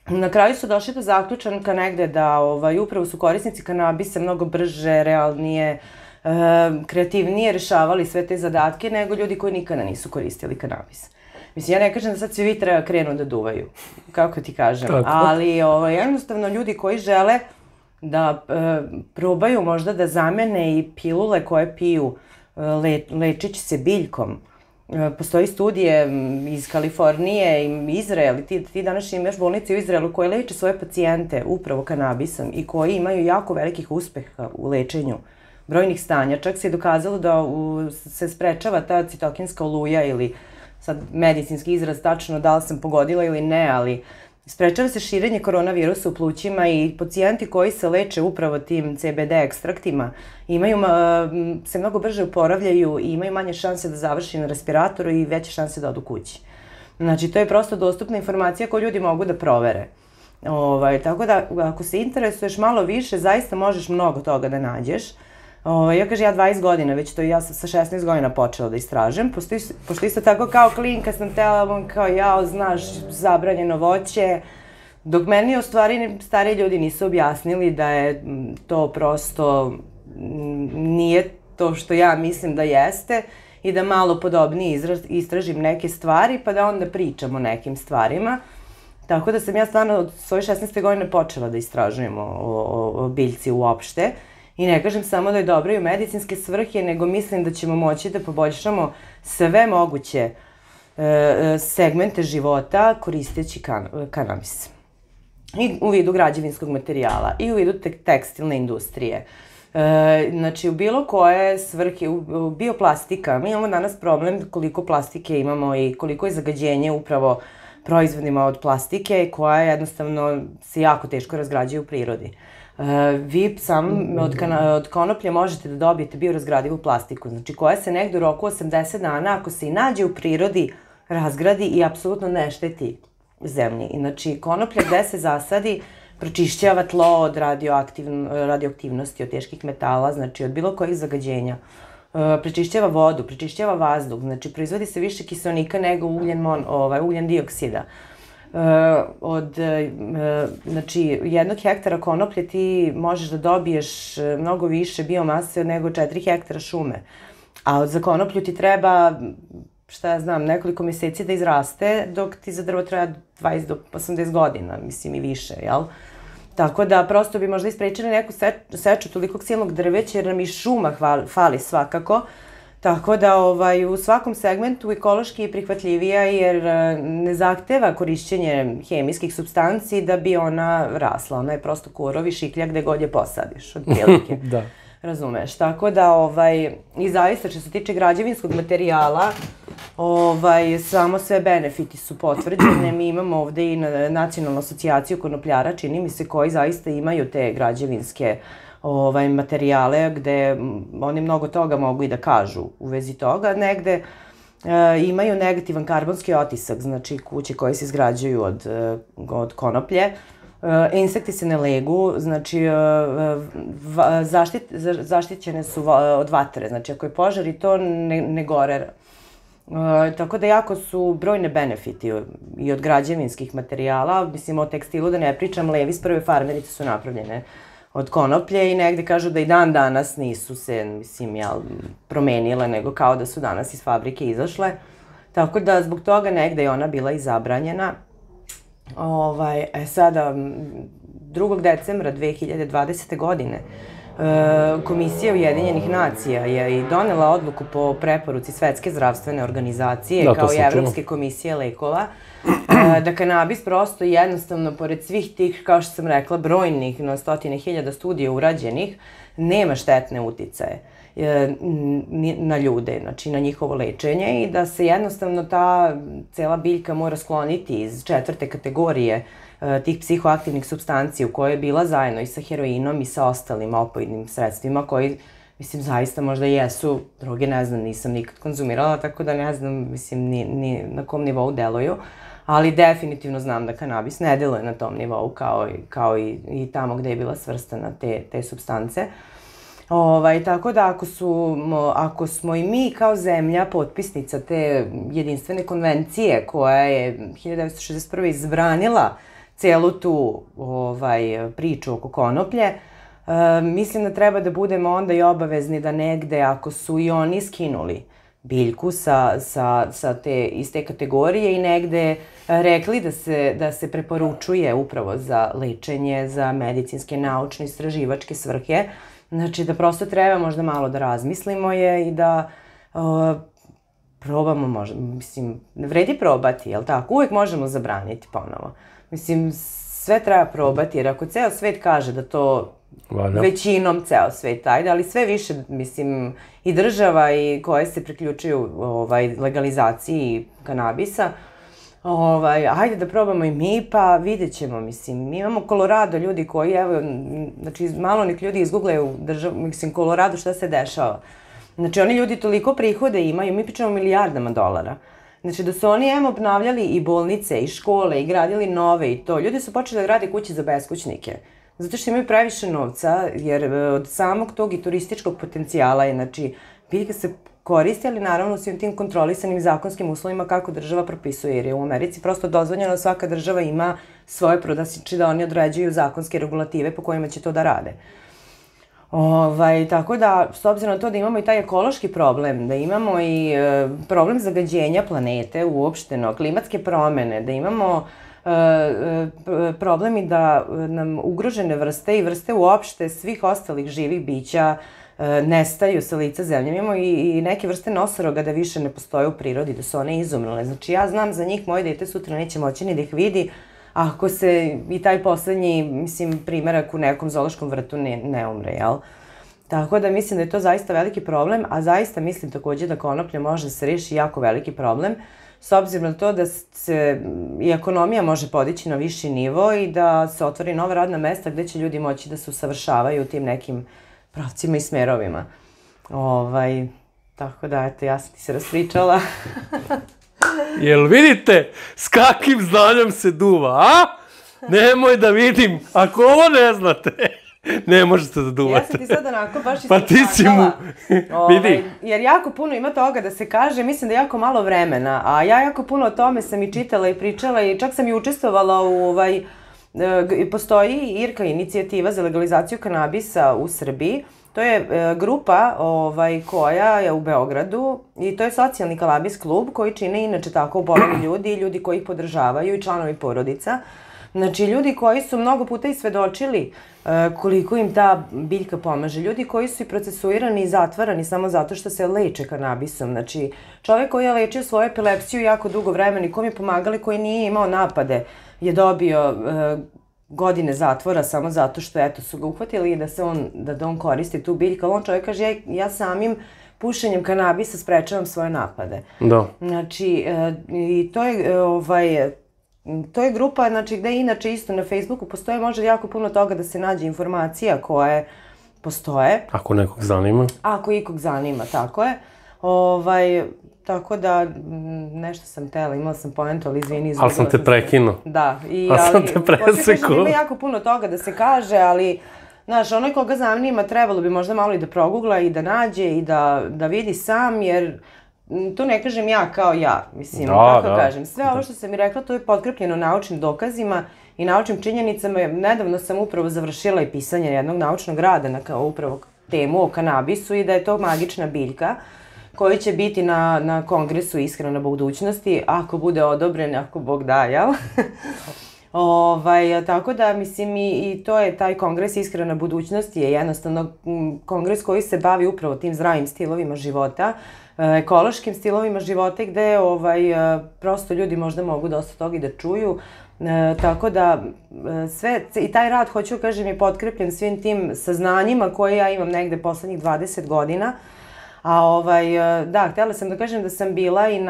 Na kraju su došli do zaključaka negde da upravo su korisnici kanabisa mnogo brže, realnije, kreativnije rešavali sve te zadatke nego ljudi koji nikada nisu koristili kanabis. Mislim, ja ne kažem da sad svi treba krenu da duvaju, kako ti kažem, ali jednostavno ljudi koji žele da probaju možda da zamene i pilule koje piju lečeći se biljkom. Postoji studije iz Kalifornije i Izrael, ti danas imaš bolnice u Izraelu koje leče svoje pacijente upravo kanabisom i koji imaju jako velikih uspeha u lečenju brojnih stanja. Čak se je dokazalo da se sprečava ta citokinska oluja ili sad medicinski izraz tačno da li sam pogodila ili ne, ali sprečava se širenje koronavirusa u plućima i pacijenti koji se leče upravo tim CBD ekstraktima se mnogo brže oporavljaju i imaju manje šanse da završi na respiratoru i veće šanse da odu kući. Znači, to je prosto dostupna informacija koju ljudi mogu da provere. Tako da, ako se interesuješ malo više, zaista možeš mnogo toga da nađeš. Ja 20 godina, već to ja sa 16 godina počela da istražujem, pošto isto tako kao klinka sam tela, kao znaš, zabranjeno voće, dok meni u stvari stariji ljudi nisu objasnili da je to prosto nije to što ja mislim da jeste i da malo podobnije istražim neke stvari pa da onda pričam o nekim stvarima. Tako da sam ja stvarno od svoje 16. godine počela da istražujem o biljci uopšte. I ne kažem samo da je dobro i u medicinske svrhe, nego mislim da ćemo moći da poboljšamo sve moguće segmente života koristeći kanabis. I u vidu građevinskog materijala, i u vidu tekstilne industrije. Znači, u bilo koje svrhe, u bioplastika, mi imamo danas problem koliko plastike imamo i koliko je zagađenje upravo proizvodima od plastike koja jednostavno se jako teško razgrađuje u prirodi. Vi sam od konoplje možete da dobijete biorazgradivu plastiku, znači koja se negde u roku 80 dana, ako se i nađe u prirodi, razgradi i apsolutno ne šteti zemlji. Znači, konoplja gde se zasadi pročišćava tlo od radioaktivnosti, od teških metala, znači od bilo kojih zagađenja. Prečišćava vodu, prečišćava vazduh, znači proizvodi se više kiseonika nego ugljen dioksida. Od jednog hektara konoplje ti možeš da dobiješ mnogo više biomase nego 4 hektara šume. A za konoplju ti treba, šta ja znam, nekoliko meseci da izraste, dok ti za drvo treba 20 do 80 godina, mislim i više, jel? Tako da prosto bi možda isprečili neku seču tolikog silnog drveća jer nam i šuma fali svakako. Tako da u svakom segmentu ekološki je prihvatljivija jer ne zahteva korišćenje hemijskih supstanci da bi ona rasla. Ona je prosto kurov i šiklja gde god je posadiš, od prilike. Da. Razumeš? Tako da, i zaista što se tiče građevinskog materijala, samo sve benefiti su potvrđene. Mi imamo ovde i Nacionalnu asocijaciju konopljara, čini mi se, koji zaista imaju te građevinske materijale gde oni mnogo toga mogu i da kažu u vezi toga. Negde imaju negativan karbonski otisak, znači kuće koje se izgrađuju od konoplje. Insekti se ne legu, znači zaštićene su od vatre, znači ako je požar i to ne gore. Tako da jako su brojne benefiti i od građevinskih materijala, mislim o tekstilu da ne pričam, Levis prve farmerice su napravljene od konoplje i negde kažu da i dan danas nisu se, mislim, promenile, nego kao da su danas iz fabrike izašle. Tako da zbog toga negde je ona bila i zabranjena. Sada, 2. decembra 2020. godine, Komisija Ujedinjenih nacija je i donela odluku po preporuci Svetske zdravstvene organizacije, kao i Evropske komisije lekova, da kanabis prosto jednostavno, pored svih tih, kao što sam rekla, brojnih, na 100.000 studija urađenih, nema štetne uticaje na ljude, znači na njihovo lečenje i da se jednostavno ta cela biljka mora skloniti iz 4. kategorije tih psihoaktivnih supstanci u kojoj je bila zajedno i sa heroinom i sa ostalim opojnim sredstvima koji, mislim, zaista možda jesu droge, ne znam, nisam nikad konzumirala, tako da ne znam, mislim, ni na kom nivou deluju, ali definitivno znam da kanabis ne deluje na tom nivou kao i tamo gde je bila svrstana te supstance. Tako da ako smo i mi kao zemlja potpisnica te jedinstvene konvencije koja je 1961. izbranila celu tu priču oko konoplje, mislim da treba da budemo onda i obavezni da negde, ako su i oni skinuli biljku iz te kategorije i negde rekli da se preporučuje upravo za lečenje, za medicinske, naučne, istraživačke svrhe, znači da prosto treba možda malo da razmislimo je i da probamo možda, mislim, ne vredi probati, jel tako? Uvek možemo zabraniti ponovo. Mislim, sve treba probati, jer ako ceo svet kaže da to, većinom ceo svet, ajde, ali sve više, mislim, i država i koje se priključuju legalizaciji kanabisa, Ajde da probamo i mi, pa vidjet ćemo, mislim. Mi imamo Colorado ljudi koji, evo, znači, malo nek ljudi izgooglaju Colorado šta se dešava. Znači, oni ljudi toliko prihode imaju, mi pričamo o milijardama dolara. Znači, da su oni obnavljali i bolnice, i škole, i gradili nove i to. Ljudi su počeli da grade kuće za beskućnike. Zato što imaju previše novca, jer od samog tog i turističkog potencijala je, znači, biljka se koristi, ali naravno u svim tim kontrolisanim zakonskim uslovima kako država propisuje, jer je u Americi prosto dozvoljeno da svaka država ima svoje prodastiče, da oni određuju zakonske regulative po kojima će to da rade. Tako da, s obzirom na to da imamo i taj ekološki problem, da imamo i problem zagađenja planete uopšteno, klimatske promene, da imamo problemi da nam ugrožene vrste i vrste uopšte svih ostalih živih bića nestaju sa lica zemlje. Imamo i neke vrste nosoroga da više ne postoje u prirodi, da su one izumrle. Znači, ja znam za njih, moje dete sutra neće moći ni da ih vidi, ako se i taj poslednji, mislim, primerak u nekom zoološkom vrtu ne umre, jel? Tako da mislim da je to zaista veliki problem, a zaista mislim takođe da konoplja može da se reši jako veliki problem, s obzirom na to da se i ekonomija može podići na viši nivo i da se otvori nova radna mesta gde će ljudi moći da se usavršavaju u tim nekim pravcima i smerovima. Tako da, eto, ja sam ti se raspričala. Jel vidite s kakvim znanjem se duva, a? Nemoj da vidim, ako ovo ne znate, ne možete da duvate. Ja sam ti sad onako baš pa ti si mu, vidi. Jer jako puno ima toga da se kaže, mislim da je jako malo vremena, a ja jako puno o tome sam i čitala i pričala i čak sam i učestvovala u postoji IRKA, inicijativa za legalizaciju kanabisa u Srbiji. To je grupa koja je u Beogradu i to je socijalni kanabis klub koji čine inače tako oboljeni ljudi i ljudi koji ih podržavaju i članovi porodica. Znači, ljudi koji su mnogo puta i svedočili koliko im ta biljka pomaže. Ljudi koji su i procesuirani i zatvarani samo zato što se leče kanabisom. Znači, čovek koji je lečio svoju epilepsiju jako dugo vremena i kom je pomagali, koji nije imao napade, je dobio godine zatvora samo zato što, eto, su ga uhvatili da on koristi tu biljku. Ali on čovjek kaže, ja samim pušenjem kanabisa sprečavam svoje napade. Da. Znači, i to je grupa, znači, gde inače isto na Facebooku postoje možda jako puno toga da se nađe informacija koje postoje. Ako nekog zanima. Ako ikog zanima, tako je. Tako da, nešto sam tela, imala sam poentu, ali izvini. Ali sam te prekinuo. Da. Ali sam te presekao. Ima jako puno toga da se kaže, ali, znaš, onaj koga zanima trebalo bi možda malo i da progugla i da nađe i da vidi sam, jer to ne kažem ja kao ja, mislim, kako kažem. Sve ovo što sam mi rekla, to je potkrepljeno naučnim dokazima i naučnim činjenicama. Nedavno sam upravo završila i pisanje jednog naučnog rada na upravo temu o kanabisu i da je to magična biljka koji će biti na kongresu Ishrana budućnosti, ako bude odobren, ako Bog da, jel? Tako da, mislim, i to je taj kongres Ishrana budućnosti je jednostavno kongres koji se bavi upravo tim zdravim stilovima života, ekološkim stilovima života gde prosto ljudi možda mogu dosta toga i da čuju. Tako da, sve, i taj rad, hoću kažem, je potkrepljen svim tim saznanjima koje ja imam negde poslednjih 20 godina. A da, htjela sam da kažem da sam bila i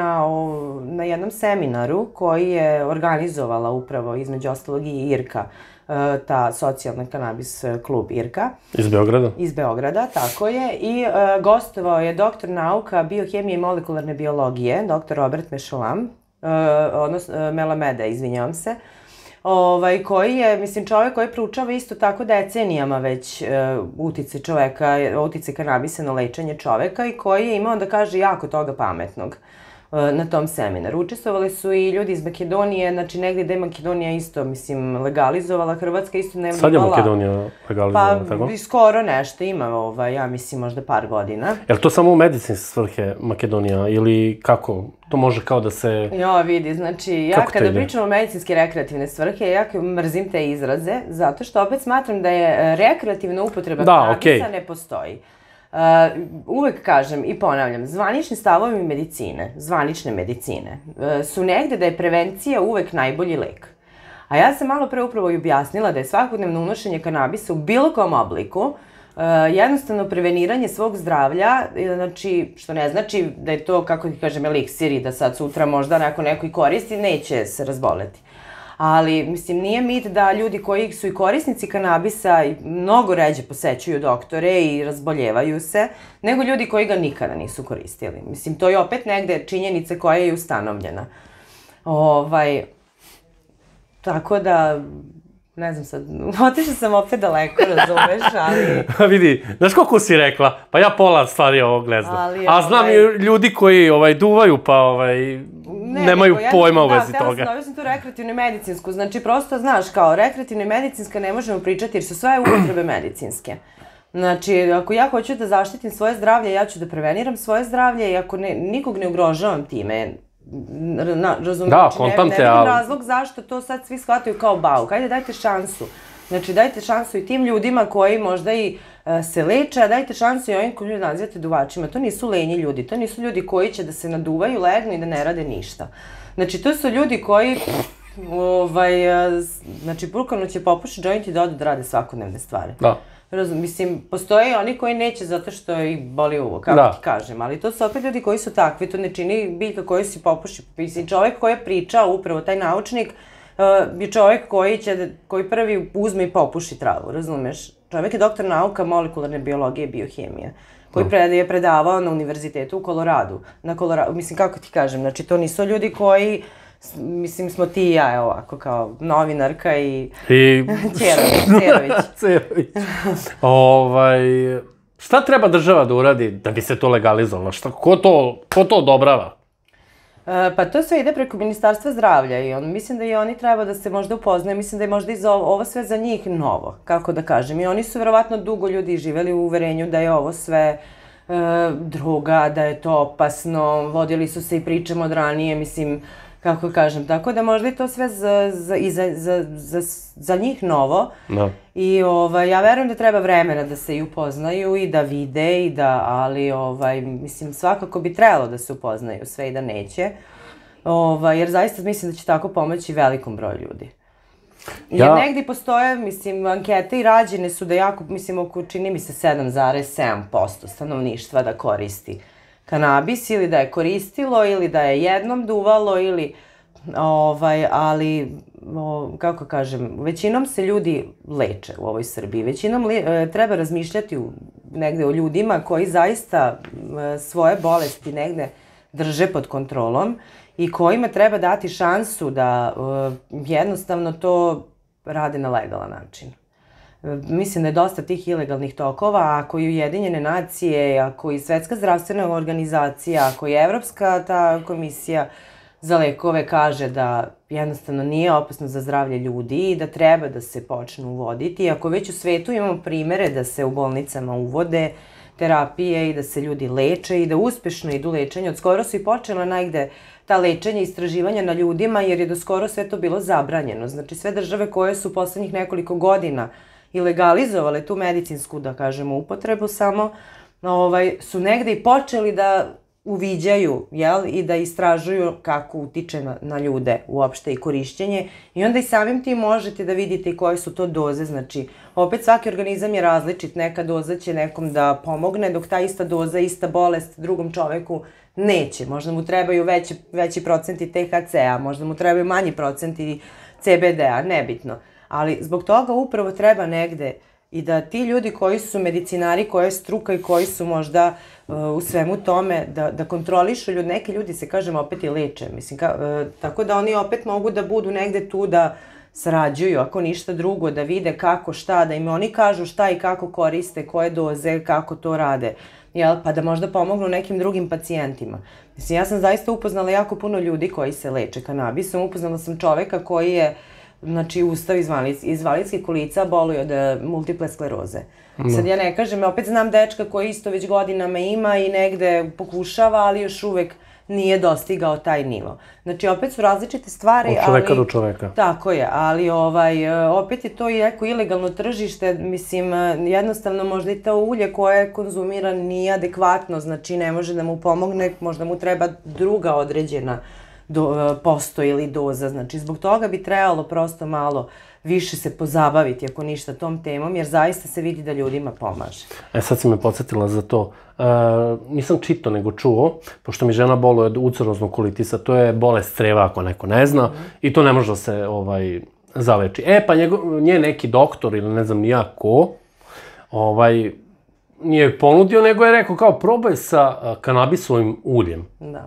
na jednom seminaru koji je organizovala upravo između ostalog i IRKA, ta socijalna kanabis klub IRKA. Iz Beograda? Iz Beograda, tako je. I gostovao je doktor nauka biohemije i molekularne biologije, doktor Robert Melameda, izvinjavam se, koji je, mislim, čovek koji proučava isto tako decenijama već uticaj kanabisa na lečenje čoveka i koji je imao, da kaže, jako toga pametnog na tom seminaru. Učestvovali su i ljudi iz Makedonije, znači negdje gde je Makedonija isto, mislim, legalizovala, Hrvatska isto ne imala. Sad je Makedonija legalizovala, tako? Pa, skoro nešto ima, ja mislim, možda par godina. Je li to samo u medicinske svrhe Makedonija ili kako? To može kao da se... Jo, vidi, znači, ja kada pričam o medicinske rekreativne svrhe, ja mrzim te izraze, zato što opet smatram da je rekreativna upotreba kanabisa ne postoji. Uvek kažem i ponavljam, zvanični stavovi medicine, zvanične medicine, su negde da je prevencija uvek najbolji lek. A ja sam malo pre upravo i objasnila da je svakodnevno unošenje kanabisa u bilo kom obliku jednostavno preveniranje svog zdravlja, znači, što ne znači da je to, kako ti kažem, eliksir i da sad sutra možda neko i koristi, neće se razboleti. Ali, mislim, nije mit da ljudi koji su i korisnici kanabisa mnogo ređe posećuju doktore i razboljevaju se, nego ljudi koji ga nikada nisu koristili. Mislim, to je opet negde činjenica koja je ustanovljena. Tako da, ne znam sad, otišla sam opet daleko, razumeš, ali... Vidi, znaš koliko si rekla? Pa ja pola stvari ovog ne znam. A znam i ljudi koji duvaju, pa nemaju pojma u vezi toga. Da, sam tu rekreativno i medicinsku. Znači, prosto, znaš, kao rekreativno i medicinska ne možemo pričati jer su sve upotrebe medicinske. Znači, ako ja hoću da zaštitim svoje zdravlje, ja ću da preveniram svoje zdravlje i ako nikog ne ugrožavam time, razumijem, ne vidim razlog zašto to sad svi shvataju kao bauk. Ajde, dajte šansu. Znači, dajte šansu i tim ljudima koji možda i se leče, a dajte šansu i ovim koji nazivate duvačima. To nisu lenji ljudi, to nisu ljudi koji će da se naduvaju, legnu i da ne rade ništa. Znači, to su ljudi koji, znači, bukvalno će popušiti džoint i da odu da rade svakodnevne stvari. Da. Mislim, postoje oni koji neće zato što ih boli uvo, kako ti kažem, ali to su opet ljudi koji su takvi, to ne čini biljka koju si popuši. Mislim, čovek koji je pričao, upravo taj naučnik, je čovek koji prvi uzme i popuši travu, razumeš? Čovek je doktor nauka molekularne biologije i biohemije, koji je predavao na univerzitetu u Koloradu. Mislim, kako ti kažem, znači to nisu ljudi koji, mislim, smo ti i ja, evo ovako, kao novinarka i Cerović. Šta treba država da uradi da bi se to legalizovalo? Ko to odobrava? Pa to sve ide preko Ministarstva zdravlja i mislim da i oni treba da se možda upoznaju, mislim da je možda i ovo sve za njih novo, kako da kažem. I oni su verovatno dugo ljudi živeli u uverenju da je ovo sve droga, da je to opasno, vodili su se i pričama od ranije, mislim, kako kažem, tako da možda je to sve za njih novo. I ja verujem da treba vremena da se i upoznaju i da vide, ali mislim svakako bi trebalo da se upoznaju sve i da neće. Jer zaista mislim da će tako pomoći velikom broju ljudi. Jer negdje postoje, mislim, ankete i rađene su da jako, mislim, oko čini mi se 7,7% stanovništva da koristi kanabis ili da je koristilo ili da je jednom duvalo ili, ali, kako kažem, većinom se ljudi leče u ovoj Srbiji. Većinom treba razmišljati negde o ljudima koji zaista svoje bolesti negde drže pod kontrolom i kojima treba dati šansu da jednostavno to rade na legalan način. Mislim da je dosta tih ilegalnih tokova, ako i Ujedinjene nacije, ako i Svetska zdravstvena organizacija, ako i Evropska ta komisija za lekove kaže da jednostavno nije opasno za zdravlje ljudi i da treba da se počnu uvoditi. Ako već u svetu imamo primere da se u bolnicama uvode terapije i da se ljudi leče i da uspešno idu lečenje. Od skoro su i počela negde ta lečenja i istraživanja na ljudima jer je do skoro sve to bilo zabranjeno. Znači sve države koje su poslednjih nekoliko godina i legalizovale tu medicinsku, da kažemo, upotrebu samo, su negde i počeli da uviđaju, i da istražuju kako utiče na ljude uopšte i korišćenje i onda i samim tim možete da vidite i koje su to doze, znači opet svaki organizam je različit, neka doza će nekom da pomogne, dok ta ista doza, ista bolest drugom čoveku neće, možda mu trebaju veći procenti THC-a, možda mu trebaju manji procenti CBD-a, nebitno. Ali zbog toga upravo treba negde i da ti ljudi koji su medicinari, koja je struka i koji su možda u svemu tome, da kontrolišu ljudi. Neki ljudi se, kažem, opet i leče. Mislim, tako da oni opet mogu da budu negde tu da sarađuju, ako ništa drugo, da vide kako, šta, da im oni kažu šta i kako koriste, koje doze, kako to rade. Pa da možda pomognu nekim drugim pacijentima. Mislim, ja sam zaista upoznala jako puno ljudi koji se leče kanabisom. Upoznala sam čoveka koji je, znači, ustao iz invalidskih kolica, boluje od multiple skleroze. Sad ja ne kažem, opet znam dečka koji isto već godinama ima i negde pokušava, ali još uvek nije dostigao taj nivo. Znači, opet su različite stvari, ali... Od čoveka do čoveka. Tako je, ali opet je to i neko ilegalno tržište, mislim, jednostavno možda i to ulje koje konzumira nije adekvatno, znači ne može da mu pomogne, možda mu treba druga određena posto ili doza. Znači, zbog toga bi trebalo prosto malo više se pozabaviti, ako ništa, tom temom, jer zaista se vidi da ljudima pomaže. Sad si me podsjetila za to. Nisam čitao, nego čuo, pošto mi žena boluje od ulceroznog kolitisa, to je bolest creva, ako neko ne zna, i to ne može da se zaleči. Pa nje neki doktor ili ne znam ni ja ko, nije ponudio, nego je rekao kao probaj sa kanabisovim uljem. Da.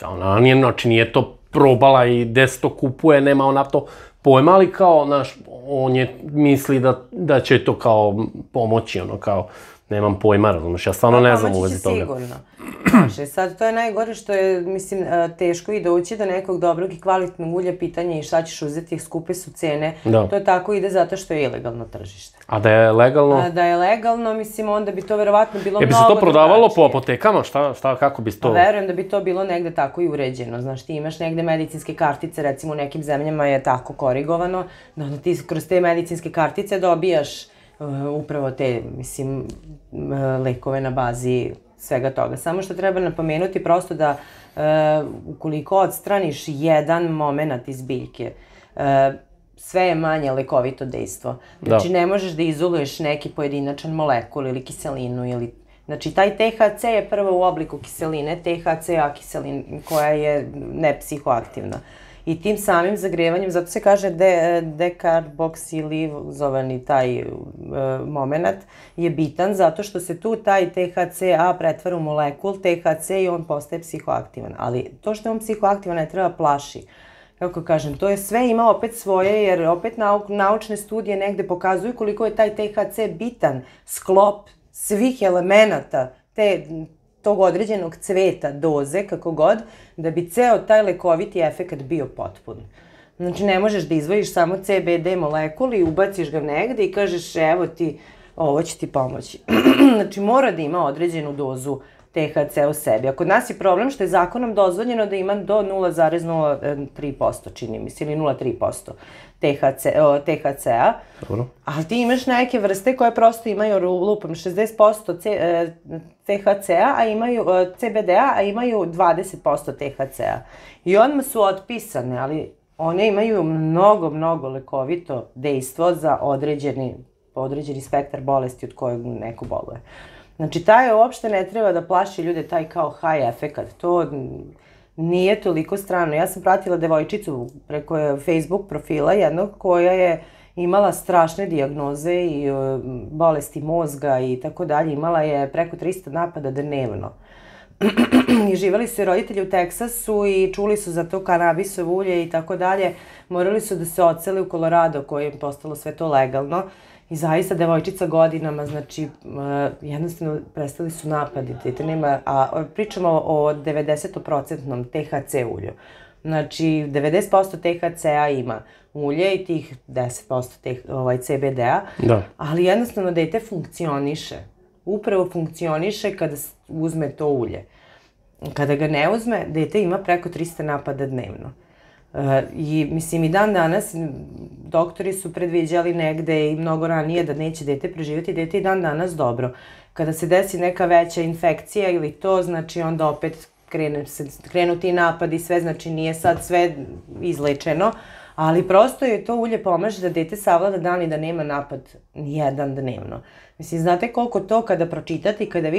Ona nije to probala i gde se to kupuje, nema ona to pojma, ali kao, znaš, on je misli da će to kao pomoći, ono kao, nemam pojma, razumiješ, ja stvarno ne znam u vezi toga. Pomoći će sigurno. Znači, sad to je najgore što je, mislim, teško i doći do nekog dobrog i kvalitetnog ulja, pitanje i šta ćeš uzeti, skupe su cene. To je tako ide zato što je ilegalno tržište. A da je legalno? Da je legalno, mislim, onda bi to verovatno bilo mnogo drugačije. Bi se to prodavalo po apotekama? Šta, kako bi to? Pa verujem da bi to bilo negde tako i uređeno. Znaš, ti imaš negde medicinske kartice, recimo u nekim zemljama je tako korigovano, da onda ti kroz te medicinske kartice dobijaš upravo te, mislim, lekove na bazi svega toga. Samo što treba napomenuti prosto da ukoliko odstraniš jedan moment iz biljke, sve je manje lekovito dejstvo. Znači, ne možeš da izoluješ neki pojedinačan molekul ili kiselinu ili... Znači, taj THC je prvo u obliku kiseline, THCA kiselina koja je nepsihoaktivna. I tim samim zagrevanjem, zato se kaže dekarboksilizovani taj moment je bitan, zato što se tu taj THCA pretvara u molekul THC i on postaje psihoaktivan. Ali to što je on psihoaktivan ne treba plaši. Kako kažem, to je sve ima opet svoje, jer opet naučne studije negde pokazuju koliko je taj THC bitan sklop svih elemenata tog određenog cveta, doze, kako god, da bi ceo taj lekoviti efekt bio potpun. Znači, ne možeš da izvojiš samo CBD molekul i ubaciš ga negde i kažeš, evo ti, ovo će ti pomoći. Znači, mora da ima određenu dozu THC u sebi. A kod nas je problem što je zakonom dozvoljeno da ima do 0,03%, čini mi se, ili 0,3% THC-a. Ali ti imaš neke vrste koje prosto imaju lupom 60% THC-a, a imaju CBD-a, a imaju 20% THC-a. I odmah su otpisane, ali one imaju mnogo lekovito dejstvo za određeni spektar bolesti od kojeg neko boluje. Znači, taj uopšte ne treba da plaši ljude, taj kao high efekat. To nije toliko strano. Ja sam pratila devojčicu preko Facebook profila jednog koja je imala strašne dijagnoze i bolesti mozga i tako dalje. Imala je preko 300 napada dnevno. I živeli su roditelji u Teksasu i čuli su za to kanabisovo ulje i tako dalje. Morali su da se odsele u Colorado koje je postalo sve to legalno. I zaista devojčica godinama, znači, jednostavno prestali su napadi, a pričamo o 90% THC ulju. Znači, 90% THC-a ima ulje i tih 10% CBD-a, ali jednostavno dete funkcioniše. Upravo funkcioniše kada uzme to ulje. Kada ga ne uzme, dete ima preko 300 napada dnevno. I mislim i dan danas doktori su predviđali negde i mnogo ranije da neće dete preživjeti, dete i dan danas dobro. Kada se desi neka veća infekcija ili to, znači onda opet krenu ti napadi, sve, znači nije sad sve izlečeno, ali prosto je to ulje pomaže da dete savlada dan i da nema napad nijedan dnevno. Mislim, znate koliko to kada pročitate i kada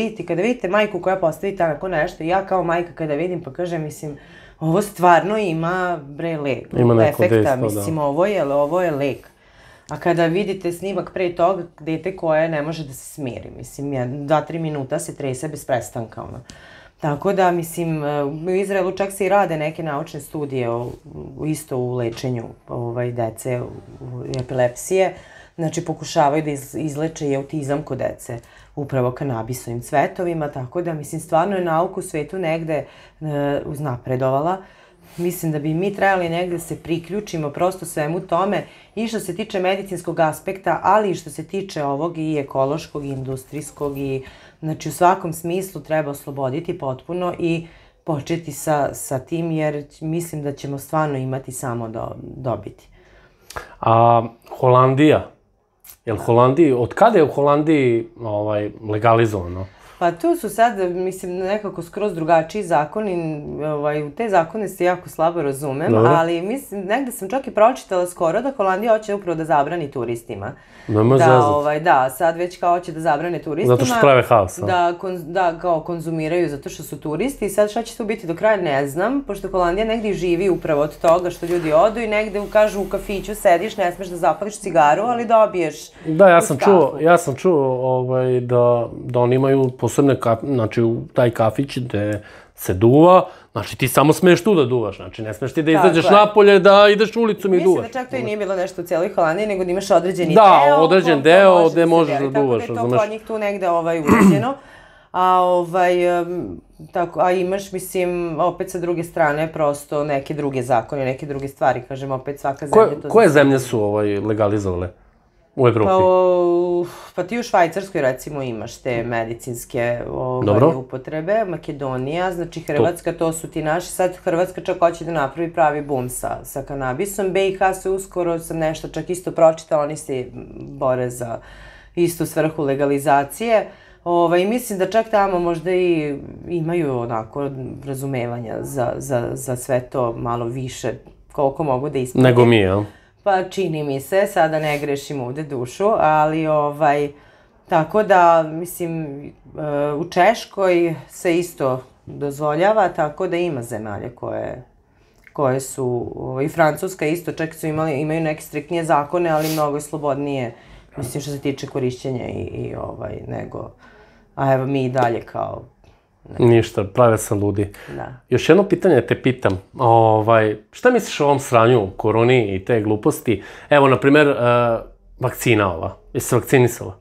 vidite majku koja postavi tako nešto, ja kao majka kada vidim pa kažem, mislim, ovo stvarno ima, efekta, mislim, ovo je lek. A kada vidite snimak pre toga, dete koje ne može da se smiri, mislim, 2-3 minuta se trese bez prestanka, ono. Tako da, mislim, u Izraelu čak se i rade neke naučne studije isto u lečenju dece epilepsije. Znači, pokušavaju da izleče i autizam kod dece upravo kanabisovim cvetovima, tako da, mislim, stvarno je nauka u svetu negde uznapredovala. Mislim da bi mi trebali negde se priključimo prosto svemu tome i što se tiče medicinskog aspekta, ali i što se tiče ovog i ekološkog, i industrijskog i, znači, u svakom smislu treba osloboditi potpuno i početi sa tim, jer mislim da ćemo stvarno imati samo dobiti. A Holandija? Od kada je u Holandiji legalizovano? Pa tu su sad, mislim, nekako skroz drugačiji zakoni, u te zakone se jako slabo razumem, ali mislim, negde sam čak i pročitala skoro da Holandija hoće upravo da zabrani turistima. Da, sad već kao hoće da zabrane turistima. Zato što prave haos. Da, kao konzumiraju zato što su turisti i sad šta će tu biti do kraja ne znam, pošto Holandija negde živi upravo od toga što ljudi odu i negde kažu u kafiću sediš, ne smeš da zapališ cigaru, ali dobiješ Da, ja sam čuo da oni imaju posebne, znači taj kafić gde se duva, znači ti samo smeš tu da duvaš, znači ne smeš ti da izađeš napolje, da ideš ulicom i duvaš. Mislim da čak to i nije bilo nešto u cijeloj Holandiji, nego da imaš određeni deo. Da, određen deo gde možeš da duvaš, razumeš. Tako da je to kod njih tu negde uređeno. A imaš, mislim, opet sa druge strane, prosto neke druge zakone, neke druge stvari, kažem, opet svaka zemlja to... Koje zemlje su legalizovale u Evropi? Pa ti u Švajcarskoj, recimo, imaš te medicinske upotrebe, Makedonija, znači Hrvatska, to su ti naši, sad Hrvatska čak hoće da napravi pravi bum sa kanabisom, BiH se uskoro, sam nešto čak isto pročitala, oni se bore za istu svrhu legalizacije. I mislim da čak tamo možda i imaju onako razumevanja za sve to malo više, koliko mogu da isprati. Nego mi, jel? Pa čini mi se, sada ne grešim ovde dušu, ali tako da, mislim, u Češkoj se isto dozvoljava, tako da ima zemalja koje su, i Francuska isto, čak su imaju neke striktnije zakone, ali mnogo je slobodnije, mislim, što se tiče korišćenja i nego... A evo mi i dalje kao... Ništa, prave sam ludi. Da. Još jedno pitanje te pitam. Šta misliš o ovom sranju, koroni i te gluposti? Evo, na primer, vakcina ova. Jesi se vakcinisala?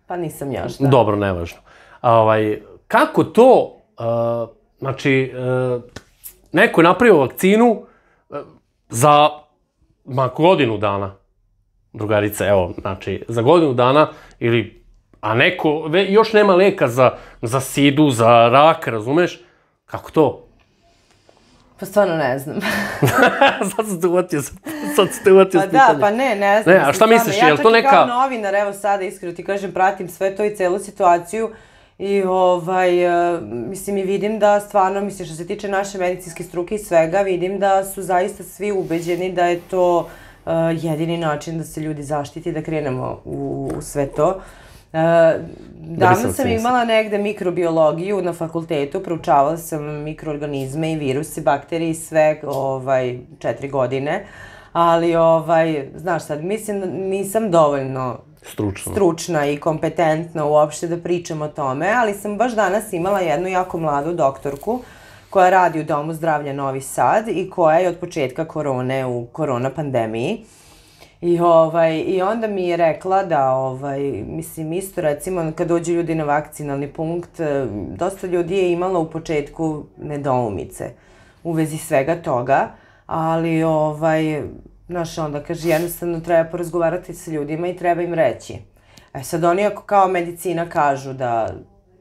Pa nisam još, da. Dobro, nevažno. Kako to, znači, neko je napravio vakcinu za godinu dana, drugarice, evo, znači, za godinu dana ili... A neko još nema leka za sidu, za rak, razumeš? Kako to? Pa stvarno ne znam. Sad sam te uvatio s pitanjem. Da, pa ne znam. A šta misliš, je li to neka... Ja čak i kao novinar, evo sada iskreno ti kažem, pratim sve to i celu situaciju i mislim i vidim da stvarno, mislim što se tiče naše medicinske struke i svega, vidim da su zaista svi ubeđeni da je to jedini način da se ljudi zaštiti, da krenemo u sve to. Davno sam imala negde mikrobiologiju na fakultetu, proučavala sam mikroorganizme i viruse, bakterije i sve 4 godine, ali znaš sad, mislim da nisam dovoljno stručna i kompetentna uopšte da pričam o tome, ali sam baš danas imala jednu jako mladu doktorku koja radi u Domu zdravlja Novi Sad i koja je od početka korone u korona pandemiji. I onda mi je rekla da, mislim, isto recimo kad dođu ljudi na vakcinalni punkt, dosta ljudi je imalo u početku nedoumice u vezi svega toga, ali, znaš, onda kaže, jednostavno treba porazgovarati sa ljudima i treba im reći. Sad oni ako kao medicina kažu da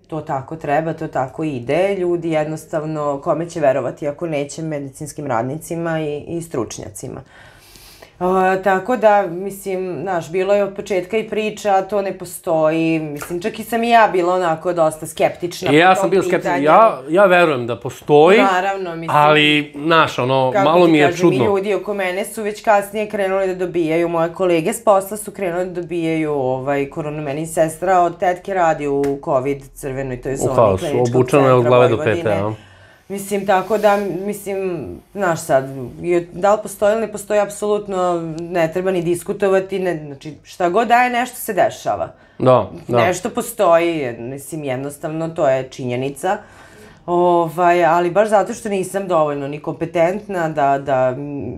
to tako treba, to tako ide, ljudi jednostavno kome će verovati ako neće medicinskim radnicima i stručnjacima. Tako da, mislim, znaš, bilo je od početka i priča, to ne postoji, mislim, čak i sam i ja bila onako dosta skeptična. Ja sam bio skeptična, ja verujem da postoji, ali, znaš, malo mi je čudno. Kako ti kažem, i ljudi oko mene su već kasnije krenuli da dobijaju, moje kolege s posla su krenuli da dobijaju koronu, meni sestra od tetke radi u COVID crvenoj toj zoni kliničkog obučeno je od glave do pete, ja. Mislim, tako da, mislim, znaš sad, da li postoji ili ne postoji, apsolutno ne treba ni diskutovati, znači šta god daje, nešto se dešava. Da. Nešto postoji, mislim, jednostavno, to je činjenica, ali baš zato što nisam dovoljno ni kompetentna da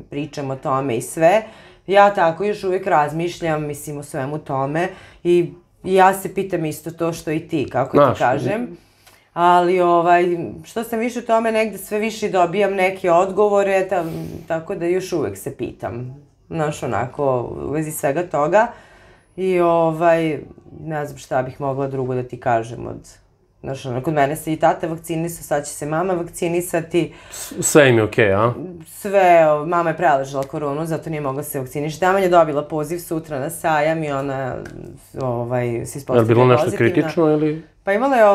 pričam o tome i sve, ja tako još uvijek razmišljam, mislim, o svemu tome i ja se pitam isto to što i ti, kako ti kažem. Ali, što sam više u tome, negde sve više dobijam neke odgovore, tako da još uvek se pitam, znaš, onako, u vezi svega toga. I, ne znam šta bih mogla drugo da ti kažem Znaš, kod mene se i tata vakcinisao, sad će se mama vakcinisati. Sve im je okej, a? Sve, mama je preležala koronu, zato nije mogla se vakcinišiti. Tama je dobila poziv sutra na sajam i ona se ispostavila pozitivna. Je li bilo nešto kritično ili? Pa imala je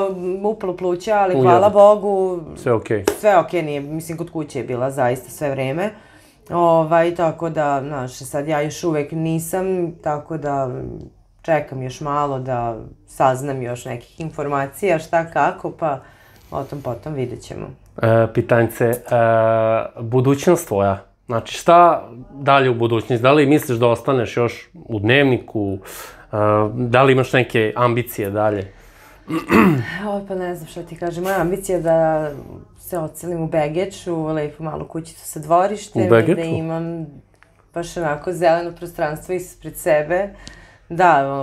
upalo pluća, ali hvala Bogu. Sve okej. Sve okej nije, mislim kod kuće je bila zaista sve vreme. Tako da, znaš, sad ja još uvek nisam, tako da čekam još malo da saznam još nekih informacija, šta kako, pa o tom potom vidjet ćemo. Pitanjce, budućnost tvoja, znači šta dalje u budućnosti? Da li misliš da ostaneš još u Dnevniku? Da li imaš neke ambicije dalje? Pa ne znam šta ti kažem, moja ambicija je da se odselim u Begeču, lepo malu kućicu sa dvorištem, da imam baš onako zeleno prostranstvo ispred sebe. Da,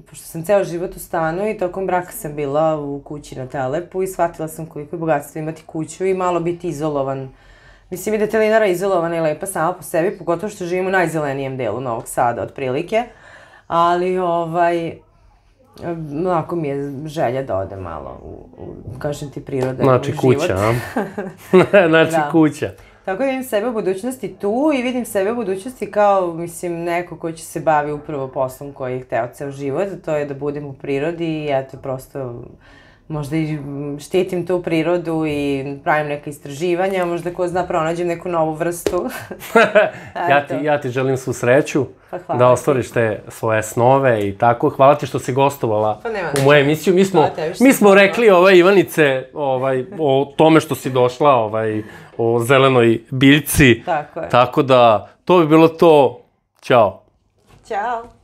pošto sam ceo život u stanu i tokom braka sam bila u kući na Telepu i shvatila sam koliko je bogatstvo imati kuću i malo biti izolovan. Mislim i da je Telinara izolovana i lepa sama po sebi, pogotovo što živim u najzelenijem delu Novog Sada, otprilike. Ali, onako mi je želja da ode malo u, kažem ti, priroda i u život. Znači kuća, a? Znači kuća. Tako da vidim sebe u budućnosti tu i vidim sebe u budućnosti kao, mislim, neko ko će se bavi upravo poslom koji je hteo ceo život, to je da budem u prirodi i eto, prosto možda i štitim tu prirodu i pravim neka istraživanja, možda ko zna pronađem neku novu vrstu. Ja ti želim svu sreću, da ostvariš te svoje snove i tako. Hvala ti što si gostovala u moju emisiju. Mi smo rekli, Ivanice, o tome što si došla, o zelenoj biljci. Tako da, to bi bilo to. Ćao. Ćao.